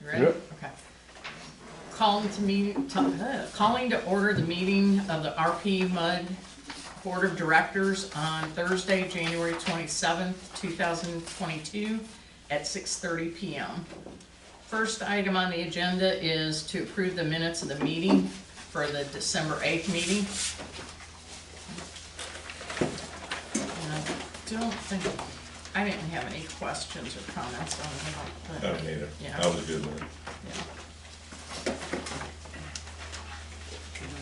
You ready? Yep. Okay. Calling to order the meeting of the RPMUD Board of Directors on Thursday, January 27th, 2022 at 6:30 p.m. First item on the agenda is to approve the minutes of the meeting for the December 8th meeting. And I don't think, I didn't have any questions or comments on it. I don't either. Yeah. That was a good one. Yeah.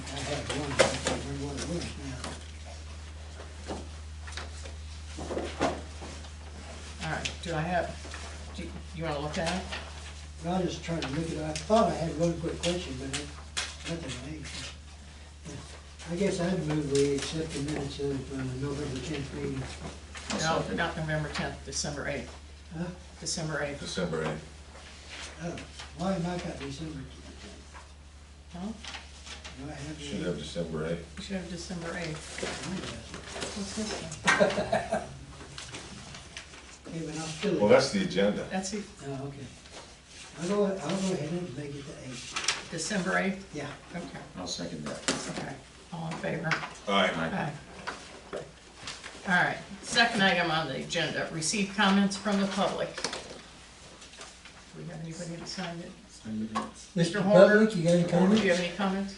I have one, I can't remember what it was now. All right, you want to look at it? Well, I was just trying to look it up. I thought I had one quick question, but nothing to make. I guess I'd move we accept the minutes of November 10th meeting. No, not November 10th, December 8th. Huh? December 8th. December 8th. Oh, why am I got December? Huh? Do I have? Should have December 8th. You should have December 8th. What's this one? Okay, but I'll still. Well, that's the agenda. That's it, Oh, okay. I'll go ahead and make it the 8th. December 8th? Yeah. Okay, I'll second that. okay. All in favor? Aye. Aye. All right, second item on the agenda, receive comments from the public. Do we have anybody that signed it? Mr. Horner? Public, you got any Do comments? you have any comments?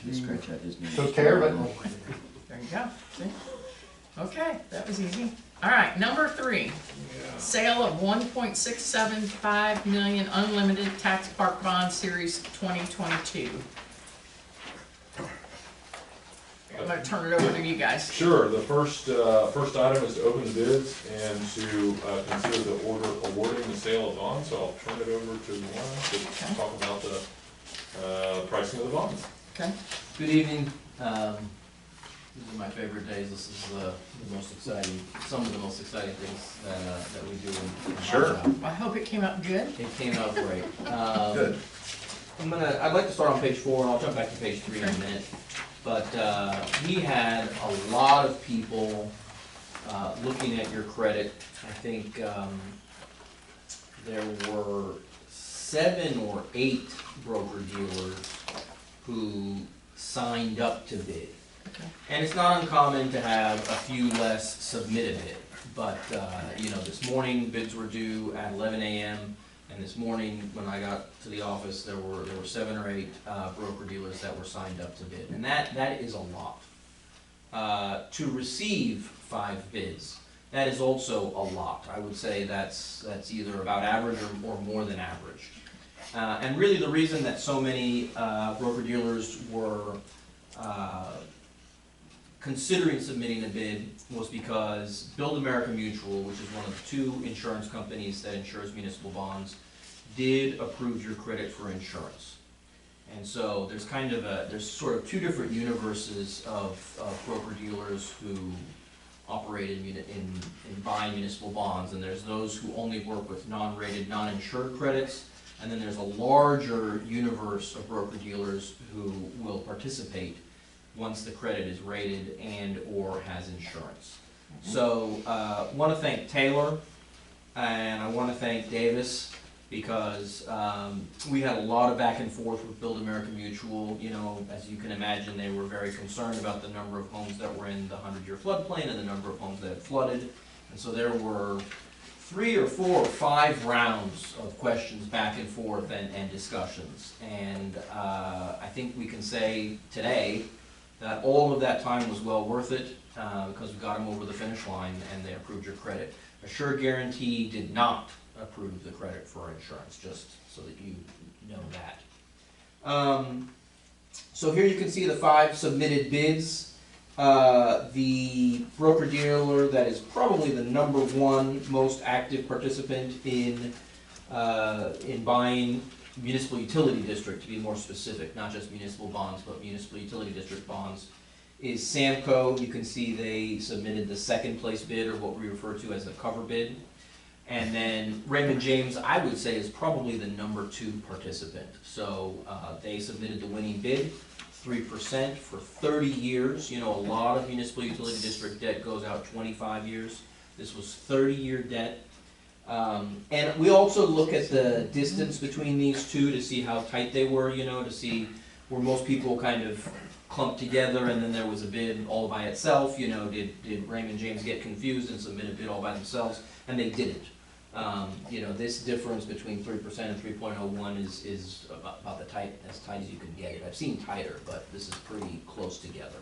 Just scratch out his name. Took care of it. There you go, see? Okay, that was easy. All right, number 3, sale of 1.675 million unlimited tax park bond series 2022. I'm gonna turn it over to you guys. Sure, the first item is to open the bids and to consider the order awarding the sale of bonds, so I'll turn it over to Warren to talk about the pricing of the bonds. Okay. Good evening. These are my favorite days. This is the most exciting, some of the most exciting things that we do in my Sure. job. I hope it came out good. It came out great. Good. I'd like to start on page 4, and I'll jump back to page 3 in a minute. But we had a lot of people looking at your credit. I think there were 7 or 8 broker dealers who signed up to bid. Okay. And it's not uncommon to have a few less submit a bid. But you know, this morning bids were due at 11 a.m. And this morning, when I got to the office, there were 7 or 8 broker dealers that were signed up to bid, and that is a lot. To receive 5 bids, that is also a lot. I would say that's either about average or more than average. And really, the reason that so many broker dealers were considering submitting a bid was because Build America Mutual, which is one of the 2 insurance companies that insures municipal bonds, did approve your credit for insurance. And so there's sort of 2 different universes of broker dealers who operate in buying municipal bonds, and there's those who only work with non-rated, non-insured credits, and then there's a larger universe of broker dealers who will participate once the credit is rated and or has insurance. So I want to thank Taylor and I want to thank Davis because we had a lot of back and forth with Build America Mutual. You know, as you can imagine, they were very concerned about the number of homes that were in the 100-year floodplain and the number of homes that had flooded. And so there were 3 or 4 or 5 rounds of questions back and forth and discussions. And I think we can say today that all of that time was well worth it because we got them over the finish line and they approved your credit. Assured Guarantee did not approve the credit for insurance, just so that you know that. So here you can see the 5 submitted bids. The broker-dealer that is probably the #1 most active participant in buying municipal utility district, to be more specific, not just municipal bonds, but municipal utility district bonds, is Samco. You can see they submitted the 2nd place bid, or what we refer to as the cover bid. And then Raymond James, I would say, is probably the #2 participant. So they submitted the winning bid, 3% for 30 years. You know, a lot of municipal utility district debt goes out 25 years. This was 30-year debt. And we also look at the distance between these two to see how tight they were, you know, to see where most people kind of clumped together and then there was a bid all by itself, you know, did Raymond James get confused and submit a bid all by themselves? And they didn't. You know, this difference between 3% and 3.01 is about as tight as you can get it. I've seen tighter, but this is pretty close together.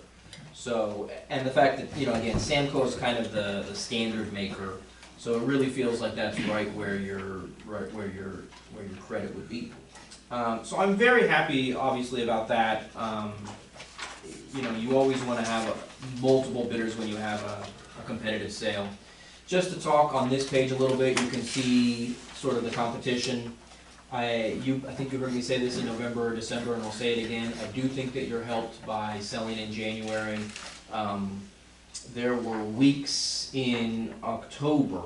So, and the fact that, you know, again, Samco is kind of the standard maker, so it really feels like that's right where your credit would be. So I'm very happy, obviously, about that. You know, you always want to have multiple bidders when you have a competitive sale. Just to talk on this page a little bit, you can see sort of the competition. I think you heard me say this in November or December, and I'll say it again. I do think that you're helped by selling in January. There were weeks in October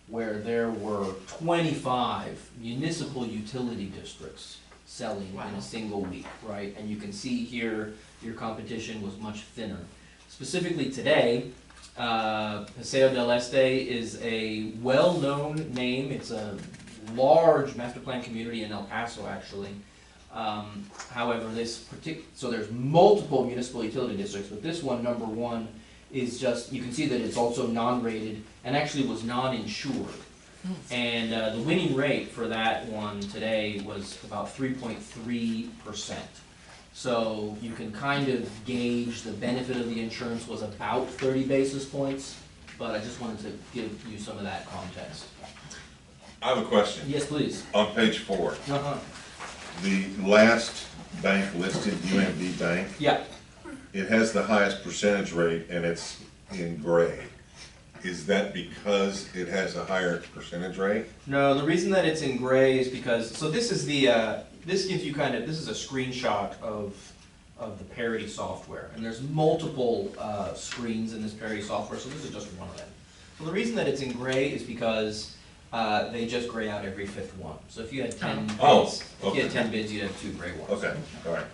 where there were 25 municipal utility districts selling in a single week, right? And you can see here your competition was much thinner. Specifically today, Paseo del Este is a well-known name. It's a large master plan community in El Paso, actually. However, so there's multiple municipal utility districts, but this one, number one, is just, you can see that it's also non-rated and actually was non-insured. And the winning rate for that one today was about 3.3%. So you can kind of gauge the benefit of the insurance was about 30 basis points, but I just wanted to give you some of that context. I have a question. Yes, please. On page 4, the last bank listed, UMB Bank, Yeah. it has the highest percentage rate and it's in gray. Is that because it has a higher percentage rate? No, the reason that it's in gray is because, so this is the, this gives you kind of, this is a screenshot of the Parity software. And there's multiple screens in this Parity software, so this is just one of them. So the reason that it's in gray is because they just gray out every 5th one. So if you had 10 bids, if you had 10 bids, you'd have 2 gray ones. Okay, all right.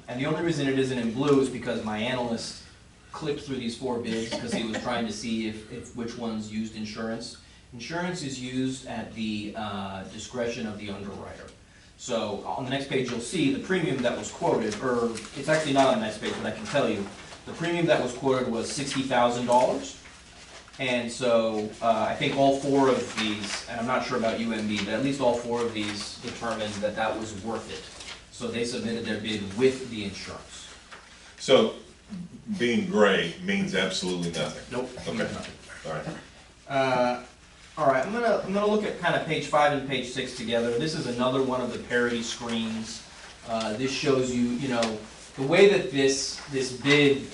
And the only reason it isn't in blue is because my analyst clicked through these 4 bids because he was trying to see if which ones used insurance. Insurance is used at the discretion of the underwriter. So on the next page you'll see the premium that was quoted, or it's actually not on the next page, but I can tell you. The premium that was quoted was $60,000. And so I think all 4 of these, and I'm not sure about UMB, but at least all 4 of these determined that that was worth it. So they submitted their bid with the insurance. So being gray means absolutely nothing? Nope. Okay, all right. All right, I'm gonna look at kind of page 5 and page 6 together. This is another one of the parity screens. This shows you, you know, the way that this bid,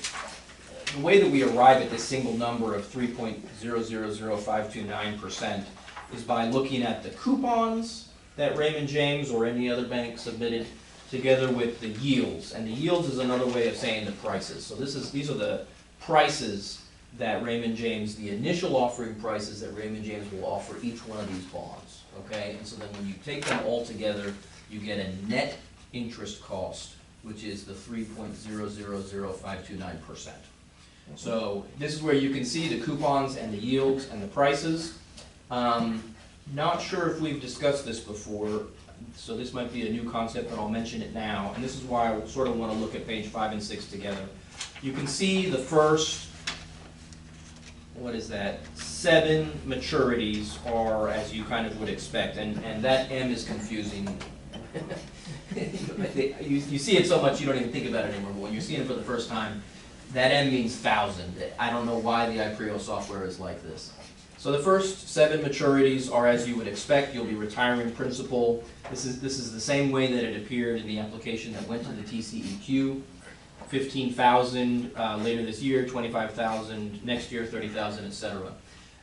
the way that we arrive at this single number of 3.000529% is by looking at the coupons that Raymond James or any other bank submitted together with the yields. And the yields is another way of saying the prices. So these are the prices that Raymond James, the initial offering prices that Raymond James will offer each one of these bonds, okay? And so then when you take them all together, you get a net interest cost, which is the 3.000529%. So this is where you can see the coupons and the yields and the prices. Not sure if we've discussed this before, so this might be a new concept, but I'll mention it now. And this is why I sort of want to look at page 5 and 6 together. You can see the first, what is that, 7 maturities are as you kind of would expect, and that M is confusing. You see it so much you don't even think about it anymore, but when you're seeing it for the first time, that M means 1,000. I don't know why the iPrio software is like this. So the first 7 maturities are as you would expect. You'll be retiring principal. This is the same way that it appeared in the application that went to the TCEQ. 15,000 later this year, 25,000 next year, 30,000, etc.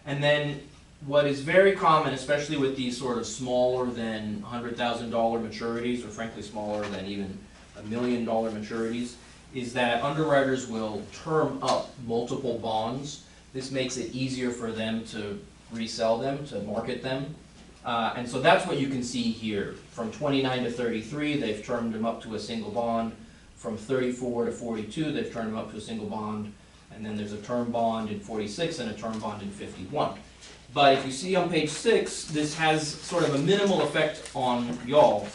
And then what is very common, especially with these sort of smaller than $100,000 maturities, or frankly smaller than even $1 million maturities, is that underwriters will term up multiple bonds. This makes it easier for them to resell them, to market them. And so that's what you can see here. From 29 to 33, they've termed them up to a single bond. From 34 to 42, they've turned them up to a single bond, and then there's a term bond in 46 and a term bond in 51. But if you see on page 6, this has sort of a minimal effect on y'all,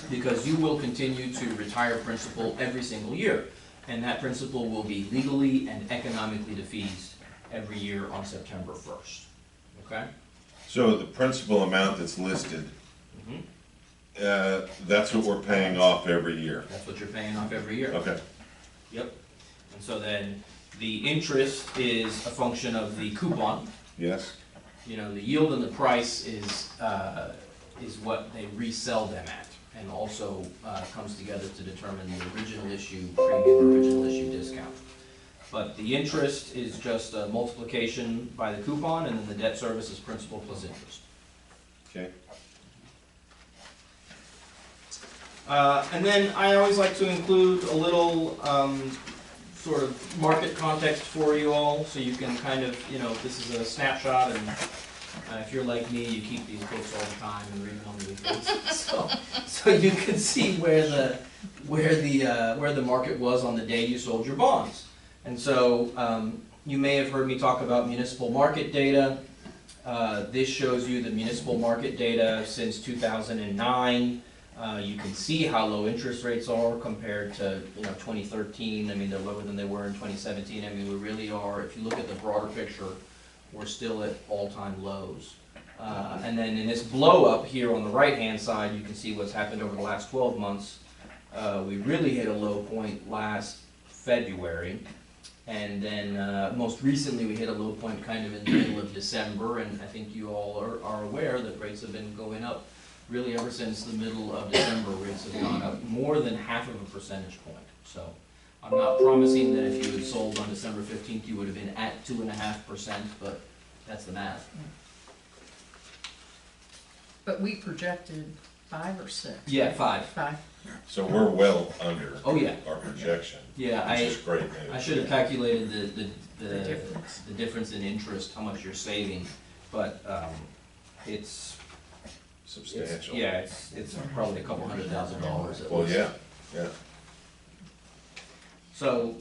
because you will continue to retire principal every single year. And that principal will be legally and economically defeased every year on September 1st, okay? So the principal amount that's listed, Mhm. that's what we're paying off every year. That's what you're paying off every year. Okay, Yep. And so then the interest is a function of the coupon. yes, You know, the yield and the price is what they resell them at, and also comes together to determine the original issue premium, original issue discount. But the interest is just a multiplication by the coupon, and then the debt service is principal plus interest. okay. And then I always like to include a little sort of market context for you all, so you can kind of, you know, this is a snapshot, and if you're like me, you keep these books all the time and read them on the weekends. So you can see where the market was on the day you sold your bonds. And so you may have heard me talk about municipal market data. This shows you the municipal market data since 2009. You can see how low interest rates are compared to 2013. I mean, they're lower than they were in 2017. I mean, we really are, if you look at the broader picture, we're still at all-time lows. And then in this blow up here on the right-hand side, you can see what's happened over the last 12 months. We really hit a low point last February. And then most recently we hit a low point kind of in the middle of December, and I think you all are aware that rates have been going up really ever since the middle of December. Rates have gone up more than half of a percentage point. So I'm not promising that if you had sold on December 15th you would have been at 2.5%, but that's the math. But we projected 5 or 6. Yeah, 5. 5. So we're well under Oh yeah, our projection, yeah. which is great news. I should have calculated the difference. the difference in interest, how much you're saving, but it's Substantial. yeah, it's probably a couple $100,000 at Well, least. yeah. So,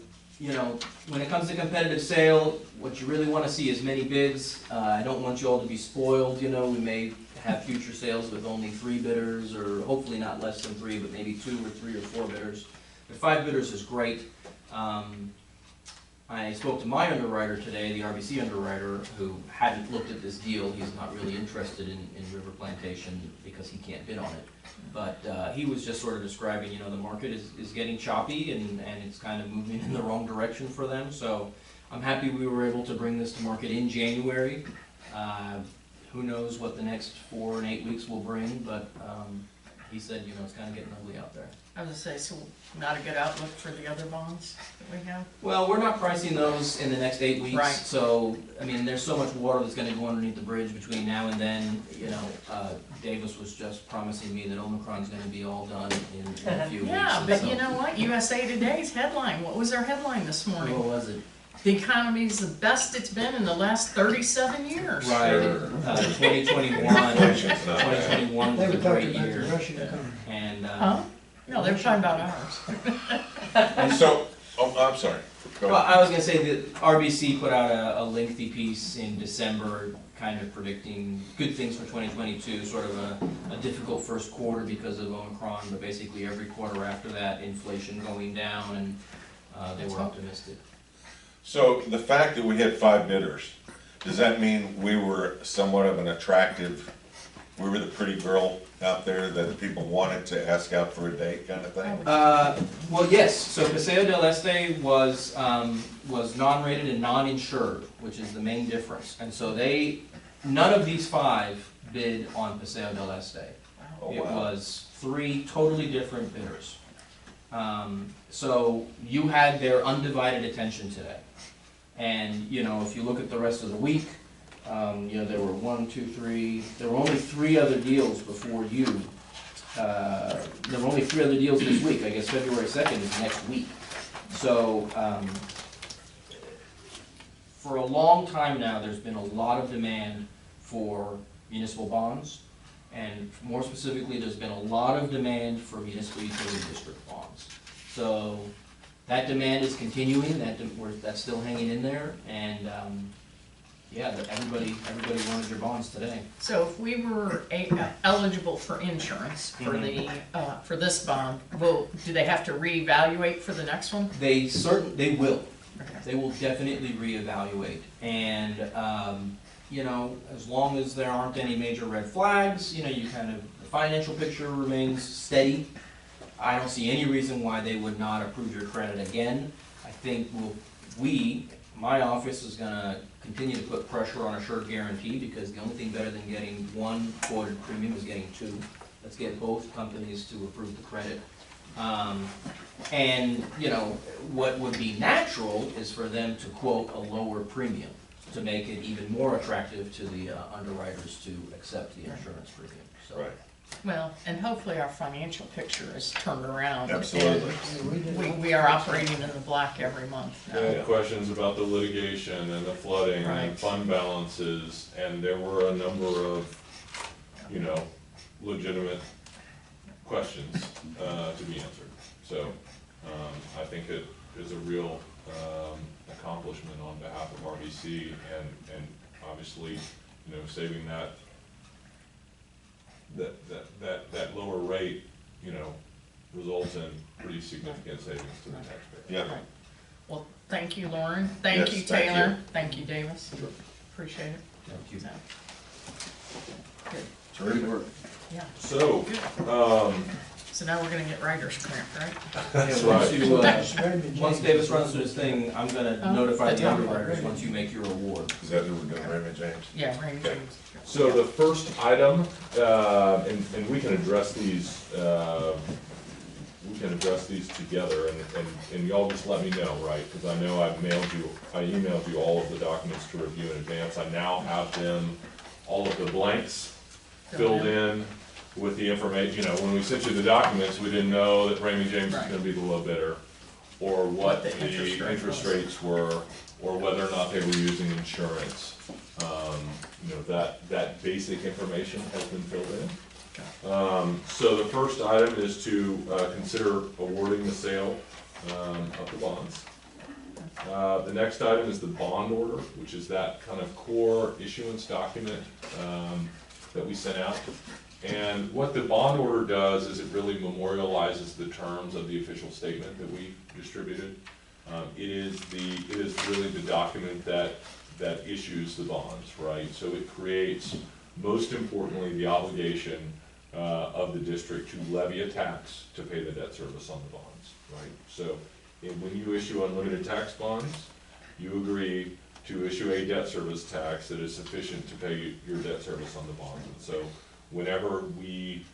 when it comes to competitive sale, what you really want to see is many bids. I don't want you all to be spoiled. We may have future sales with only 3 bidders, or hopefully not less than 3, but maybe 2 or 3 or 4 bidders. But 5 bidders is great. I spoke to my underwriter today, the RBC underwriter, who hadn't looked at this deal. He's not really interested in River Plantation because he can't bid on it. But he was just sort of describing, the market is getting choppy and it's kind of moving in the wrong direction for them. So I'm happy we were able to bring this to market in January. Who knows what the next 4 and 8 weeks will bring, but he said, it's kind of getting ugly out there. I was gonna say, so not a good outlook for the other bonds that we have? Well, we're not pricing those in the next 8 weeks. Right. So, I mean, there's so much water that's gonna go underneath the bridge between now and then. Davis was just promising me that Omicron's gonna be all done in a few weeks. Yeah, and but so- you know what? USA Today's headline, what was their headline this What morning? was it? The economy's the best it's been in the last 37 years. Right, Sure. 2021, Inflation's not bad. 2021 They was were a talking great about year. the Russian economy. And, Huh? No, they were talking about ours. And so, I'm sorry. Go well, ahead. I was gonna say that RBC put out a lengthy piece in December, kind of predicting good things for 2022, sort of a difficult first quarter because of Omicron, but basically every quarter after that, inflation going down, and they were optimistic. So the fact that we had 5 bidders, does that mean we were somewhat of an attractive, we were the pretty girl out there that people wanted to ask out for a date kind of thing? Well, yes, so Paseo del Este was non-rated and non-insured, which is the main difference. And so none of these 5 bid on Paseo del Este. Oh, It wow. was 3 totally different bidders. So you had their undivided attention today. And, if you look at the rest of the week, there were 1, 2, 3, there were only 3 other deals before you. There were only 3 other deals this week. I guess February 2nd is next week. So, for a long time now, there's been a lot of demand for municipal bonds. And more specifically, there's been a lot of demand for municipal utility district bonds. So that demand is continuing, that's still hanging in there, and Yeah, that everybody wanted your bonds today. So if we were eligible for insurance for for this bond, do they have to reevaluate for the next one? They will. Okay. They will definitely reevaluate, and, you know, as long as there aren't any major red flags, you know, the financial picture remains steady. I don't see any reason why they would not approve your credit again. I think my office is gonna continue to put pressure on Assured Guarantee, because the only thing better than getting one quoted premium is getting two. Let's get both companies to approve the credit. And, you know, what would be natural is for them to quote a lower premium to make it even more attractive to the underwriters to accept the insurance premium, so. Right. Well, and hopefully our financial picture is turned around. Absolutely. And we are operating in the black every month now. They had questions about the litigation and the flooding Right. and fund balances, and there were a number of, you know, legitimate questions, to be answered. So, I think it is a real, accomplishment on behalf of RBC, and obviously, you know, saving that lower rate, you know, results in pretty significant savings to the taxpayer. Yeah. Right. Well, thank you, Lauren. Thank Yes, you, thank you. Taylor. Thank you, Davis. Appreciate it. Thank you. So, Good, Terrific work. yeah. So, So now we're gonna get writer's cramp, right? that's Once right. once Davis runs through his thing, I'm gonna Oh, notify that's the all. underwriters once you make your award. Is that who we're doing, Raymond James? Yeah, Raymond Okay. James. So the first item, and we can address these, together, and y'all just let me know, right? Because I know I emailed you all of the documents to review in advance. I now have them, all of the blanks filled in with the information. You know, when we sent you the documents, we didn't know that Raymond James was Right. gonna be the low bidder, or what the the interest rate interest was. rates were, or whether or not they were using insurance. You know, that basic information has been filled in. So the first item is to consider awarding the sale of the bonds. The next item is the bond order, which is that kind of core issuance document that we sent out. And what the bond order does is it really memorializes the terms of the official statement that we distributed. It is really the document that issues the bonds, right? So it creates, most importantly, the obligation of the district to levy a tax to pay the debt service on the bonds, right? So when you issue unlimited tax bonds, you agree to issue a debt service tax that is sufficient to pay your debt service on the bonds. And so whenever we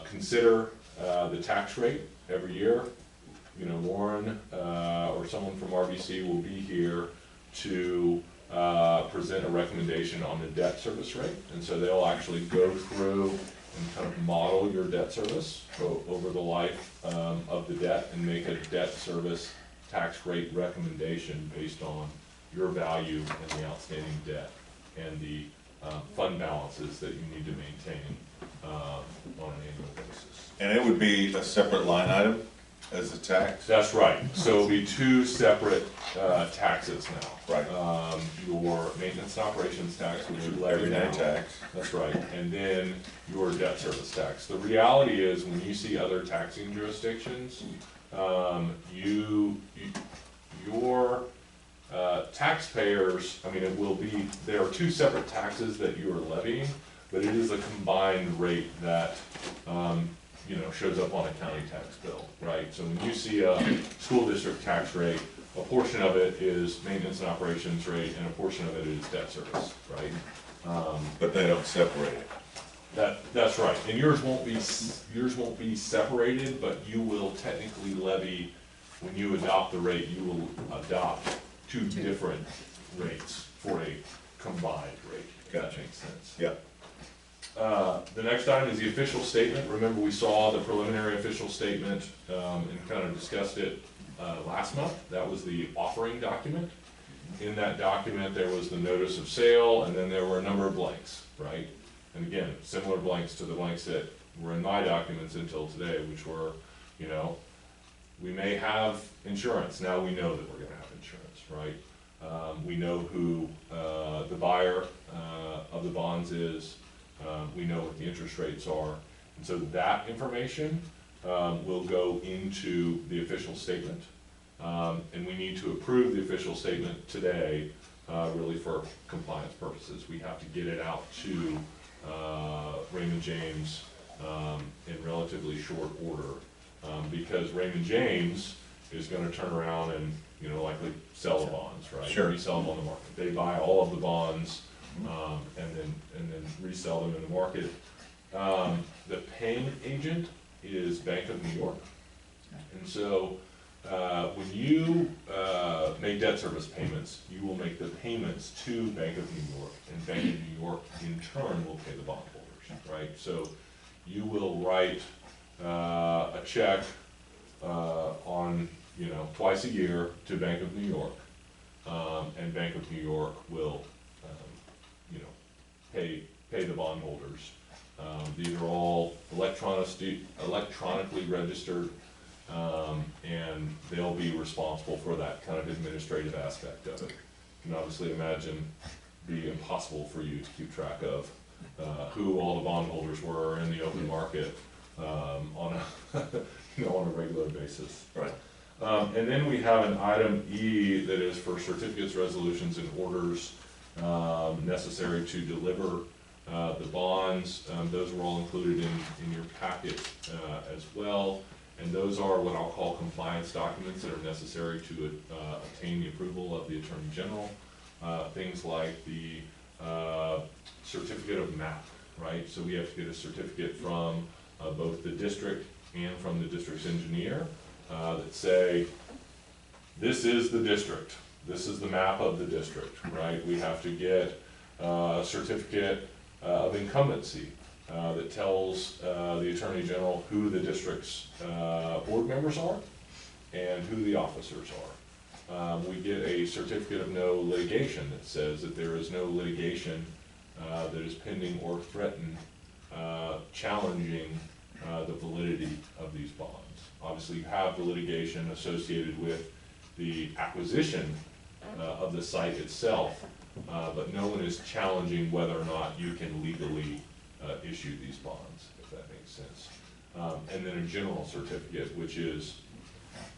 consider the tax rate every year, you know, Lauren or someone from RBC will be here to present a recommendation on the debt service rate. And so they'll actually go through and kind of model your debt service over the life of the debt and make a debt service tax rate recommendation based on your value and the outstanding debt and the fund balances that you need to maintain on an annual basis. And it would be a separate line item as a tax? That's right. So it'll be two separate taxes now. Right. Your maintenance and operations tax, which you levy Everyday now. tax. That's right. And then your debt service tax. The reality is, when you see other taxing jurisdictions, your taxpayers, I mean, it will be, there are two separate taxes that you are levying, but it is a combined rate that, you know, shows up on a county tax bill, right? So when you see a school district tax rate, a portion of it is maintenance and operations rate, and a portion of it is debt service, right? But they don't separate it. That's right, and yours won't be separated, but you will technically levy, when you adopt the rate, you will adopt two different rates for a combined rate, if that makes sense. Yep. The next item is the official statement. Remember, we saw the preliminary official statement and kind of discussed it last month. That was the offering document. In that document, there was the notice of sale, and then there were a number of blanks, right? And again, similar blanks to the blanks that were in my documents until today, which were, you know, we may have insurance. Now we know that we're gonna have insurance, right? We know who the buyer of the bonds is. We know what the interest rates are. And so that information will go into the official statement. And we need to approve the official statement today, really for compliance purposes. We have to get it out to Raymond James in relatively short order, because Raymond James is going to turn around and, you know, likely sell the bonds, right? Sure. Resell them on the market. They buy all of the bonds and then resell them in the market. The payment agent is Bank of New York, and so when you make debt service payments, you will make the payments to Bank of New York, and Bank of New York in turn will pay the bondholders, right? So you will write a check on, you know, twice a year to Bank of New York, and Bank of New York will, you know, pay the bondholders. These are all electronically registered, and they'll be responsible for that kind of administrative aspect of it. You can obviously imagine it'd be impossible for you to keep track of who all the bondholders were in the open market on a you know, on a regular basis. Right. And then we have an item E that is for certificates, resolutions, and orders necessary to deliver the bonds. Those were all included in your packet as well. And those are what I'll call compliance documents that are necessary to obtain the approval of the Attorney General. Things like the certificate of map, right? So we have to get a certificate from both the district and from the district's engineer that say, this is the district, this is the map of the district, right? We have to get a certificate of incumbency that tells the Attorney General who the district's board members are and who the officers are. We get a certificate of no litigation that says that there is no litigation that is pending or threatened challenging the validity of these bonds. Obviously, you have the litigation associated with the acquisition of the site itself, but no one is challenging whether or not you can legally issue these bonds, if that makes sense. And then a general certificate, which is,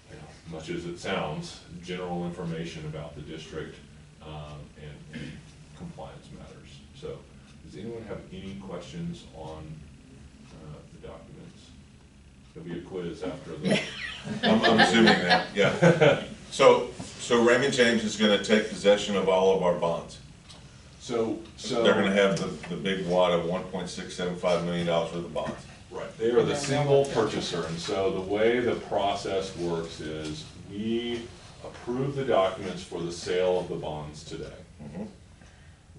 you know, much as it sounds, general information about the district and compliance matters. So, does anyone have any questions on the documents? There'll be a quiz after the. I'm assuming that, yeah. So Raymond James is gonna take possession of all of our bonds. So They're gonna have the big wad of $1.675 million worth of bonds. right, they are the single purchaser, and so the way the process works is we approve the documents for the sale of the bonds today. Mhm.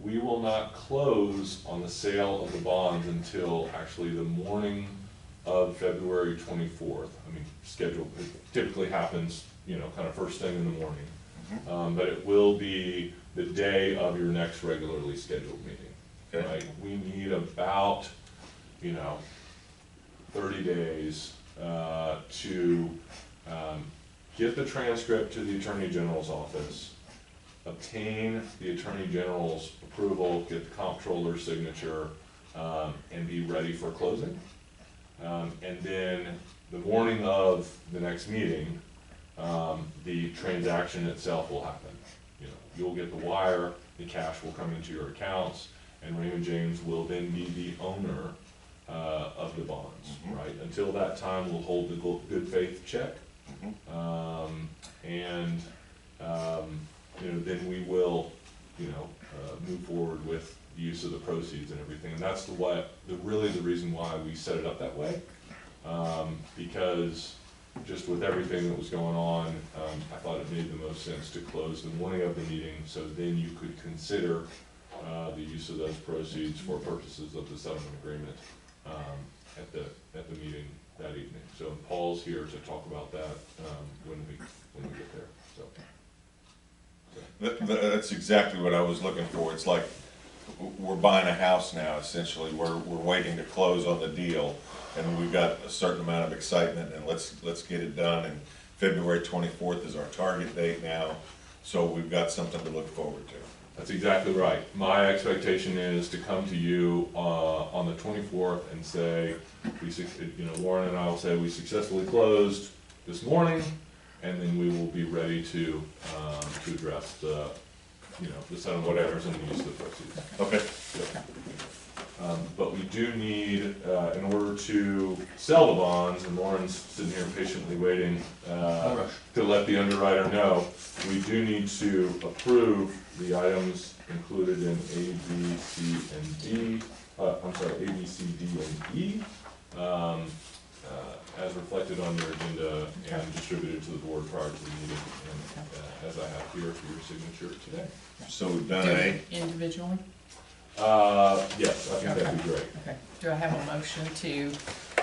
We will not close on the sale of the bonds until actually the morning of February 24th. I mean, it typically happens, you know, kind of first thing in the morning. But it will be the day of your next regularly scheduled meeting, Okay. right? We need about, you know, 30 days to get the transcript to the Attorney General's office, obtain the Attorney General's approval, get the comptroller's signature, and be ready for closing. And then the morning of the next meeting, the transaction itself will happen. You know, you'll get the wire, the cash will come into your accounts, and Raymond James will then be the owner of the bonds, right? Until that time, we'll hold the good faith check. You know, then we will, you know, move forward with the use of the proceeds and everything. And that's really the reason why we set it up that way. Because just with everything that was going on, I thought it made the most sense to close the morning of the meeting, so then you could consider the use of those proceeds for purposes of the settlement agreement at the meeting that evening. So Paul's here to talk about that when we get there. So. That's exactly what I was looking for. It's like we're buying a house now, essentially. We're waiting to close on the deal, and we've got a certain amount of excitement, and let's get it done. And February 24th is our target date now. So we've got something to look forward to. That's exactly right. My expectation is to come to you on the 24th and say, Lauren and I will say we successfully closed this morning, and then we will be ready to address the settlement matters and the use of the proceeds. Okay. Yep. But we do need, in order to sell the bonds, and Lauren's sitting here patiently waiting to let the underwriter know, we do need to approve the items included in A, B, C, and D. A, B, C, D, and E, as reflected on your agenda and distributed to the board prior to the meeting, and as I have here for your signature today. So we've done Do A. it individually? Yes, I think that'd be great. Okay. Do I have a motion to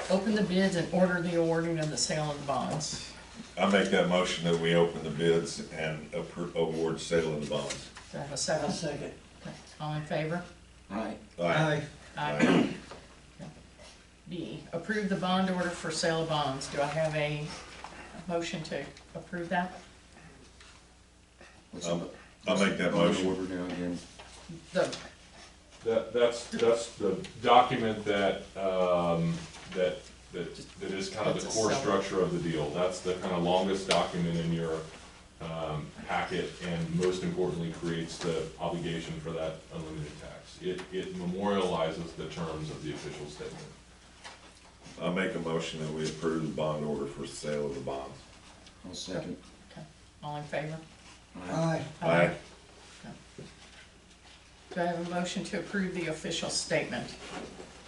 open the bids and order the awarding of the sale of the bonds? I make that motion that we open the bids and award sale of the bonds. Do I have a I'll second? second. Okay. All in favor? Aye. Aye. Aye. Okay. B, approve the bond order for sale of bonds. Do I have a motion to approve that? What's I'll make that motion. Order now again. That's the document that is kind of the core structure of the deal. That's the kind of longest document in your packet, and most importantly, creates the obligation for that unlimited tax. It memorializes the terms of the official statement. I'll make a motion that we approve the bond order for sale of the bonds. I'll second. Okay. All in favor? Aye. Aye. Do I have a motion to approve the official statement?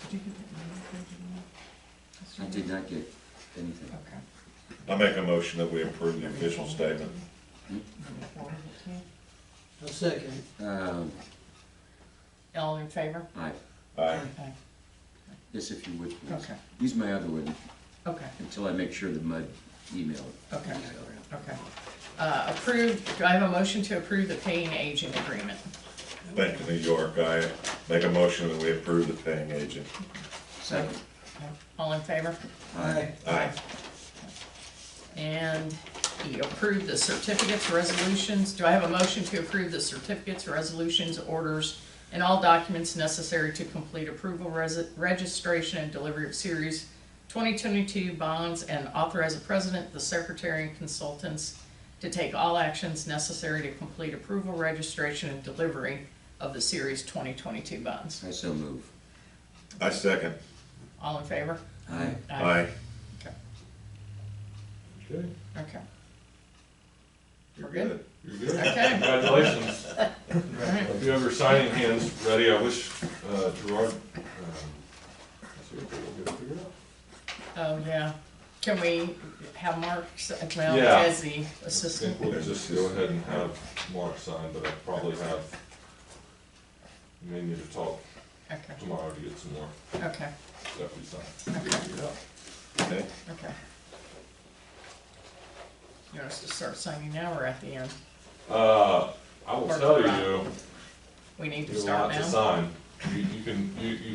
Did you get that? I did not get anything. Okay. I'll make a motion that we approve the official statement. I'll second. All in favor? Aye. Aye. Aye. Yes, if you would, please. Okay. Use my other one Okay, until I make sure the MUD email it. okay, okay. Approved, do I have a motion to approve the paying agent agreement? Bank of New York, I make a motion that we approve the paying agent. Second. Okay. All in favor? Aye. Aye. And E, approve the certificates, resolutions. Do I have a motion to approve the certificates, resolutions, orders, and all documents necessary to complete approval, registration, and delivery of Series 2022 bonds, and authorize the president, the secretary, and consultants to take all actions necessary to complete approval, registration, and delivery of the Series 2022 bonds? I so move. I second. All in favor? Aye. Aye. Okay. Okay, Okay. You're We're good? good. you're good. Okay. Congratulations. All right. If you have your signing hands ready, I wish Gerard, let's see if we'll get it figured out. Oh, yeah. Can we have Mark, well, Yeah. as the I assistant? think we'll just go ahead and have Mark sign, but I probably may need to talk Okay, tomorrow to get some more okay, stuff we signed. Okay. Figured out. Okay. okay. You want us to start signing now or at the end? I will Or tell throughout. you, We need to there's a start lot to now? sign. You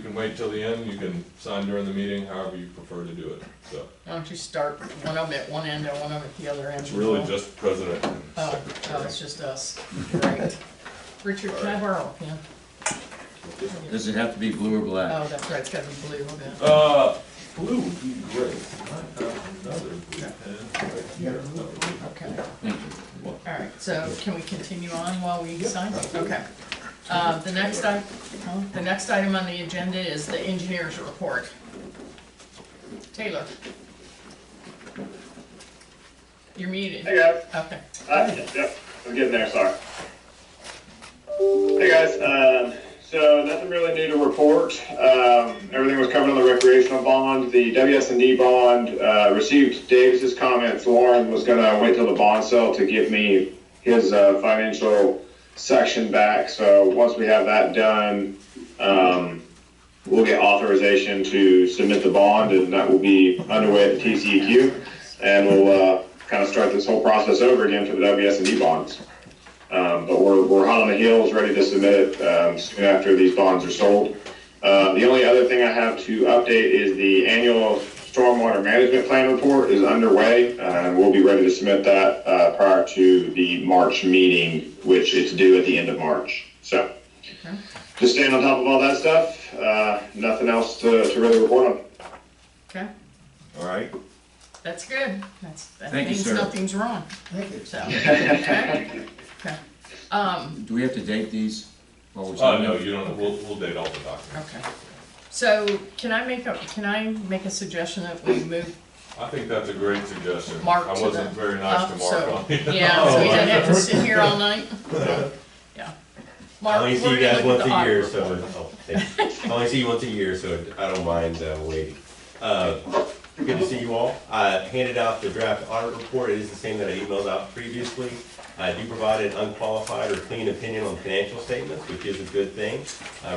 can wait till the end, you can sign during the meeting, however you prefer to do it, so. Why don't you start one of them at one end and one of them at the other end? It's really just president and Oh, secretary. it's just us. Great. Richard, can I borrow a pen? Does it have to be blue or black? Oh, that's right, it's gotta be blue, okay. Blue would be great. I have another blue pen right here. Okay. Thank you. All right, so can we continue on while we sign? Okay. The next item on the agenda is the engineer's report. Taylor. You're muted. Hey guys. Okay. Yep, I'm getting there, sorry. Hey guys, so nothing really new to report. Everything was covered on the recreational bond. The WS&D bond received Davis's comments. Lauren was gonna wait till the bond sale to get me his financial section back. So once we have that done, we'll get authorization to submit the bond, and that will be underway at the TCEQ. And we'll kind of start this whole process over again for the WS&D bonds. But we're hot on the heels, ready to submit it soon after these bonds are sold. The only other thing I have to update is the annual stormwater management plan report is underway, and we'll be ready to submit that prior to the March meeting, which is due at the end of March. So, just staying on top of all that stuff. Nothing else to really report on. Okay, All right, that's good. That Thank you, means sir. nothing's wrong, Thank you. so, okay. Okay. Do we have to date these? while we're Oh, signing? no, you don't, we'll date all the documents. Okay. So, can I make a suggestion that we move I think that's a great suggestion. Mark I to wasn't the- very nice to up, Mark so- on it. Yeah, so we don't have to sit here all night? Yeah. Mark, I only see we're you gonna guys look once at the a year, audit so, report. thank you. I only see you once a year, so I don't mind waiting. Good to see you all. I handed out the draft audit report. It is the same that I emailed out previously. I do provide an unqualified or clean opinion on financial statements, which is a good thing.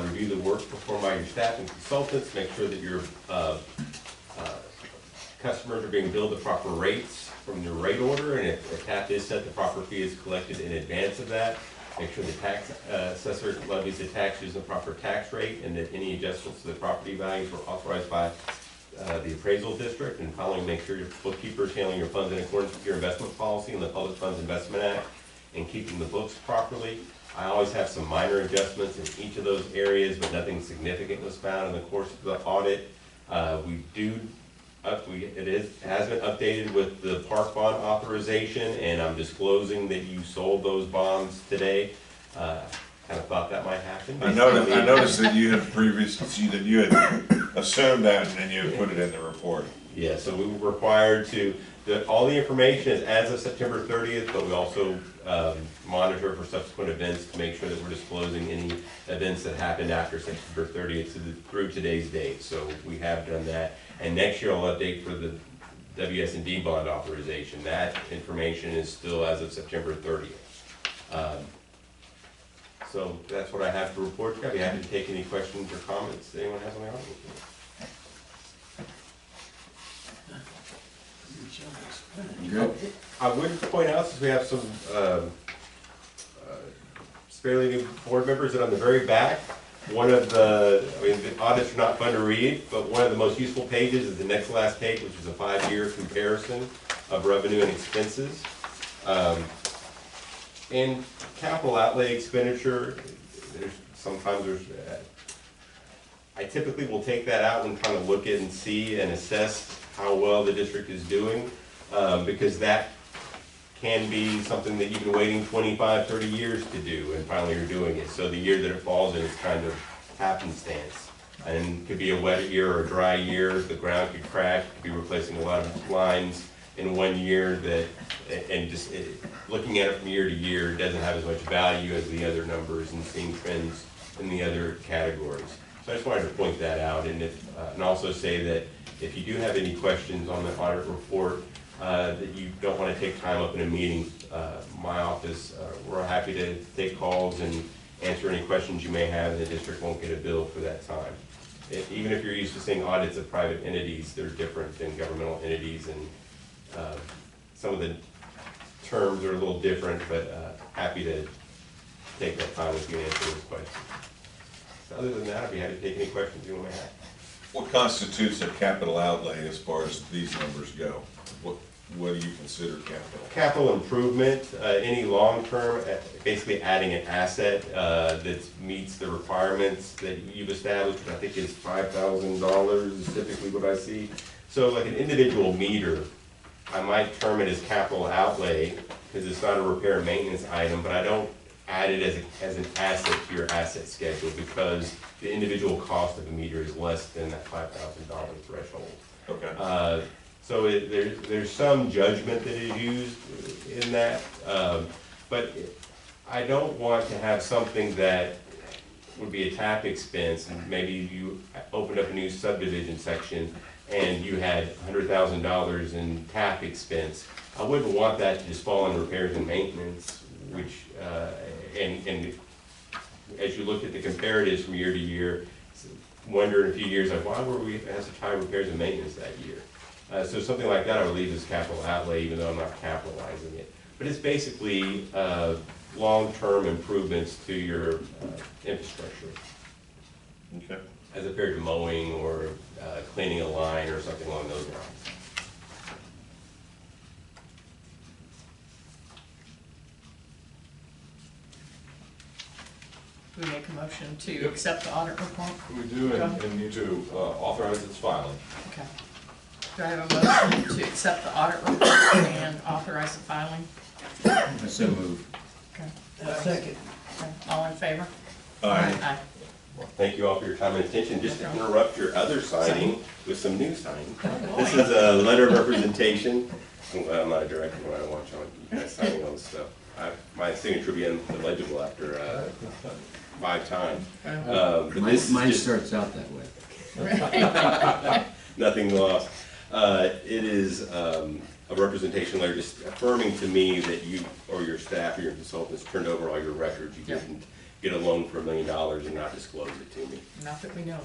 Review the work performed by your staff and consultants, make sure that your customers are being billed the proper rates from your rate order, and if a tap is set, the proper fee is collected in advance of that. Make sure the tax assessor levies the tax using the proper tax rate, and that any adjustments to the property values were authorized by the appraisal district. And finally, make sure your bookkeeper is handling your funds in accordance with your investment policy and the Public Funds Investment Act, and keeping the books properly. I always have some minor adjustments in each of those areas, but nothing significant was found in the course of the audit. It has been updated with the park bond authorization, and I'm disclosing that you sold those bonds today. Kind of thought that might happen. I noticed that you had assumed that and then you had put it in the report. Yeah, so we were required to, all the information is as of September 30th, but we also monitor for subsequent events to make sure that we're disclosing any events that happened after September 30th through today's date. So we have done that. And next year I'll update for the WS&D bond authorization. That information is still as of September 30th. So that's what I have to report. I'd be happy to take any questions or comments that anyone has on the audit. Good. I would point out, since we have some fairly new board members, that on the very back, one of the audits are not fun to read, but one of the most useful pages is the next to last page, which is a 5-year comparison of revenue and expenses. In capital outlay expenditure, I typically will take that out and kind of look at and see and assess how well the district is doing, because that can be something that you've been waiting 25, 30 years to do, and finally you're doing it. So the year that it falls in is kind of happenstance. And it could be a wet year or a dry year, the ground could crack, you could be replacing a lot of lines in one year looking at it from year to year doesn't have as much value as the other numbers and seeing trends in the other categories. So I just wanted to point that out, and also say that if you do have any questions on the audit report that you don't want to take time up in a meeting, my office, we're happy to take calls and answer any questions you may have, and the district won't get a bill for that time. Even if you're used to seeing audits of private entities, they're different than governmental entities, and some of the terms are a little different, but happy to take that time with you and answer those questions. So other than that, I'd be happy to take any questions you may have. What constitutes a capital outlay as far as these numbers go? What do you consider capital? Capital improvement, any long-term, basically adding an asset that meets the requirements that you've established, which I think is $5,000 is typically what I see. So like an individual meter, I might term it as capital outlay because it's not a repair and maintenance item, but I don't add it as an asset to your asset schedule because the individual cost of a meter is less than that $5,000 threshold. Okay. So there's some judgment that is used in that, but I don't want to have something that would be a TAP expense, and maybe you opened up a new subdivision section and you had $100,000 in TAP expense. I wouldn't want that to just fall under repairs and maintenance, which, and as you look at the comparatives from year to year, wonder in a few years, like, why were we at such high repairs and maintenance that year? So something like that I would leave as capital outlay, even though I'm not capitalizing it. But it's basically long-term improvements to your infrastructure, Okay. as compared to mowing or cleaning a line or something along those lines. Do we make a motion to accept the audit report? We do, and need to authorize its filing. Okay. Do I have a motion to accept the audit report and authorize the filing? I so move. Okay. Second. Okay. All in favor? Aye. Aye. Well, thank you all for your time and attention. Just to interrupt your other signing with some new signing. This is a letter of representation. I'm not a director when I watch on you guys signing all this stuff. My signature will be illegible after 5 times. But this is Mine just starts out that way. nothing lost. It is a representation letter just affirming to me that you or your staff or your consultants turned over all your records. You didn't get a loan for $1 million and not disclose it to me. Not that we know.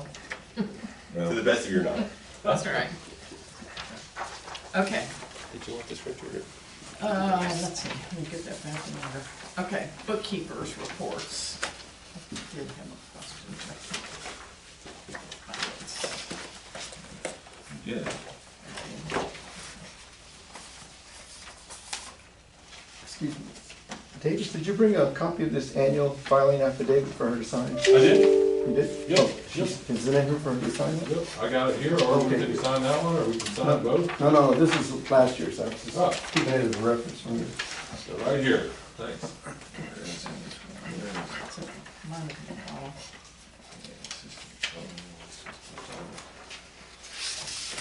To the best of your knowledge. That's all right. Okay. Did you want this, Richard? Let's see, let me get that back in order. Okay, bookkeepers reports. I did have a question. Yeah. Excuse me. Davis, did you bring a copy of this annual filing affidavit for her to sign? I did. You did? Yep, Oh, yep. Is it in here for her to sign? Yep, I got it here, or we Okay. can sign that one, or we can sign both. No, this is last year's, I was just Oh. keeping it as a reference from you. So right here, thanks.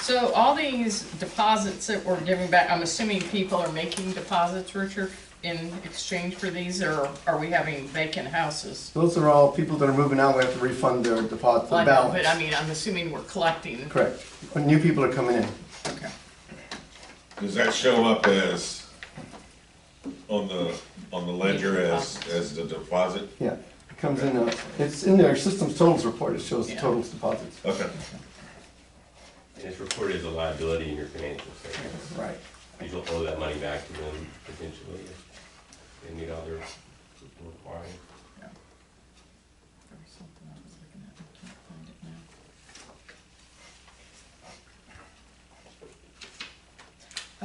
So all these deposits that we're giving back, I'm assuming people are making deposits, Richard, in exchange for these, or are we having vacant houses? Those are all people that are moving out, we have to refund their deposit, Well, the I know, but I balance. mean, I'm assuming we're collecting. Correct. When new people are coming in. Okay. Does that show up as, on the ledger as the deposit? Yeah, it comes in, it's in their system's totals report, it shows the Yeah. totals deposits. Okay. And it's reported as a liability in your financial statements. Right. You'll owe that money back to them potentially if they meet all their requirements. Yeah. There was something I was looking at, I can't find it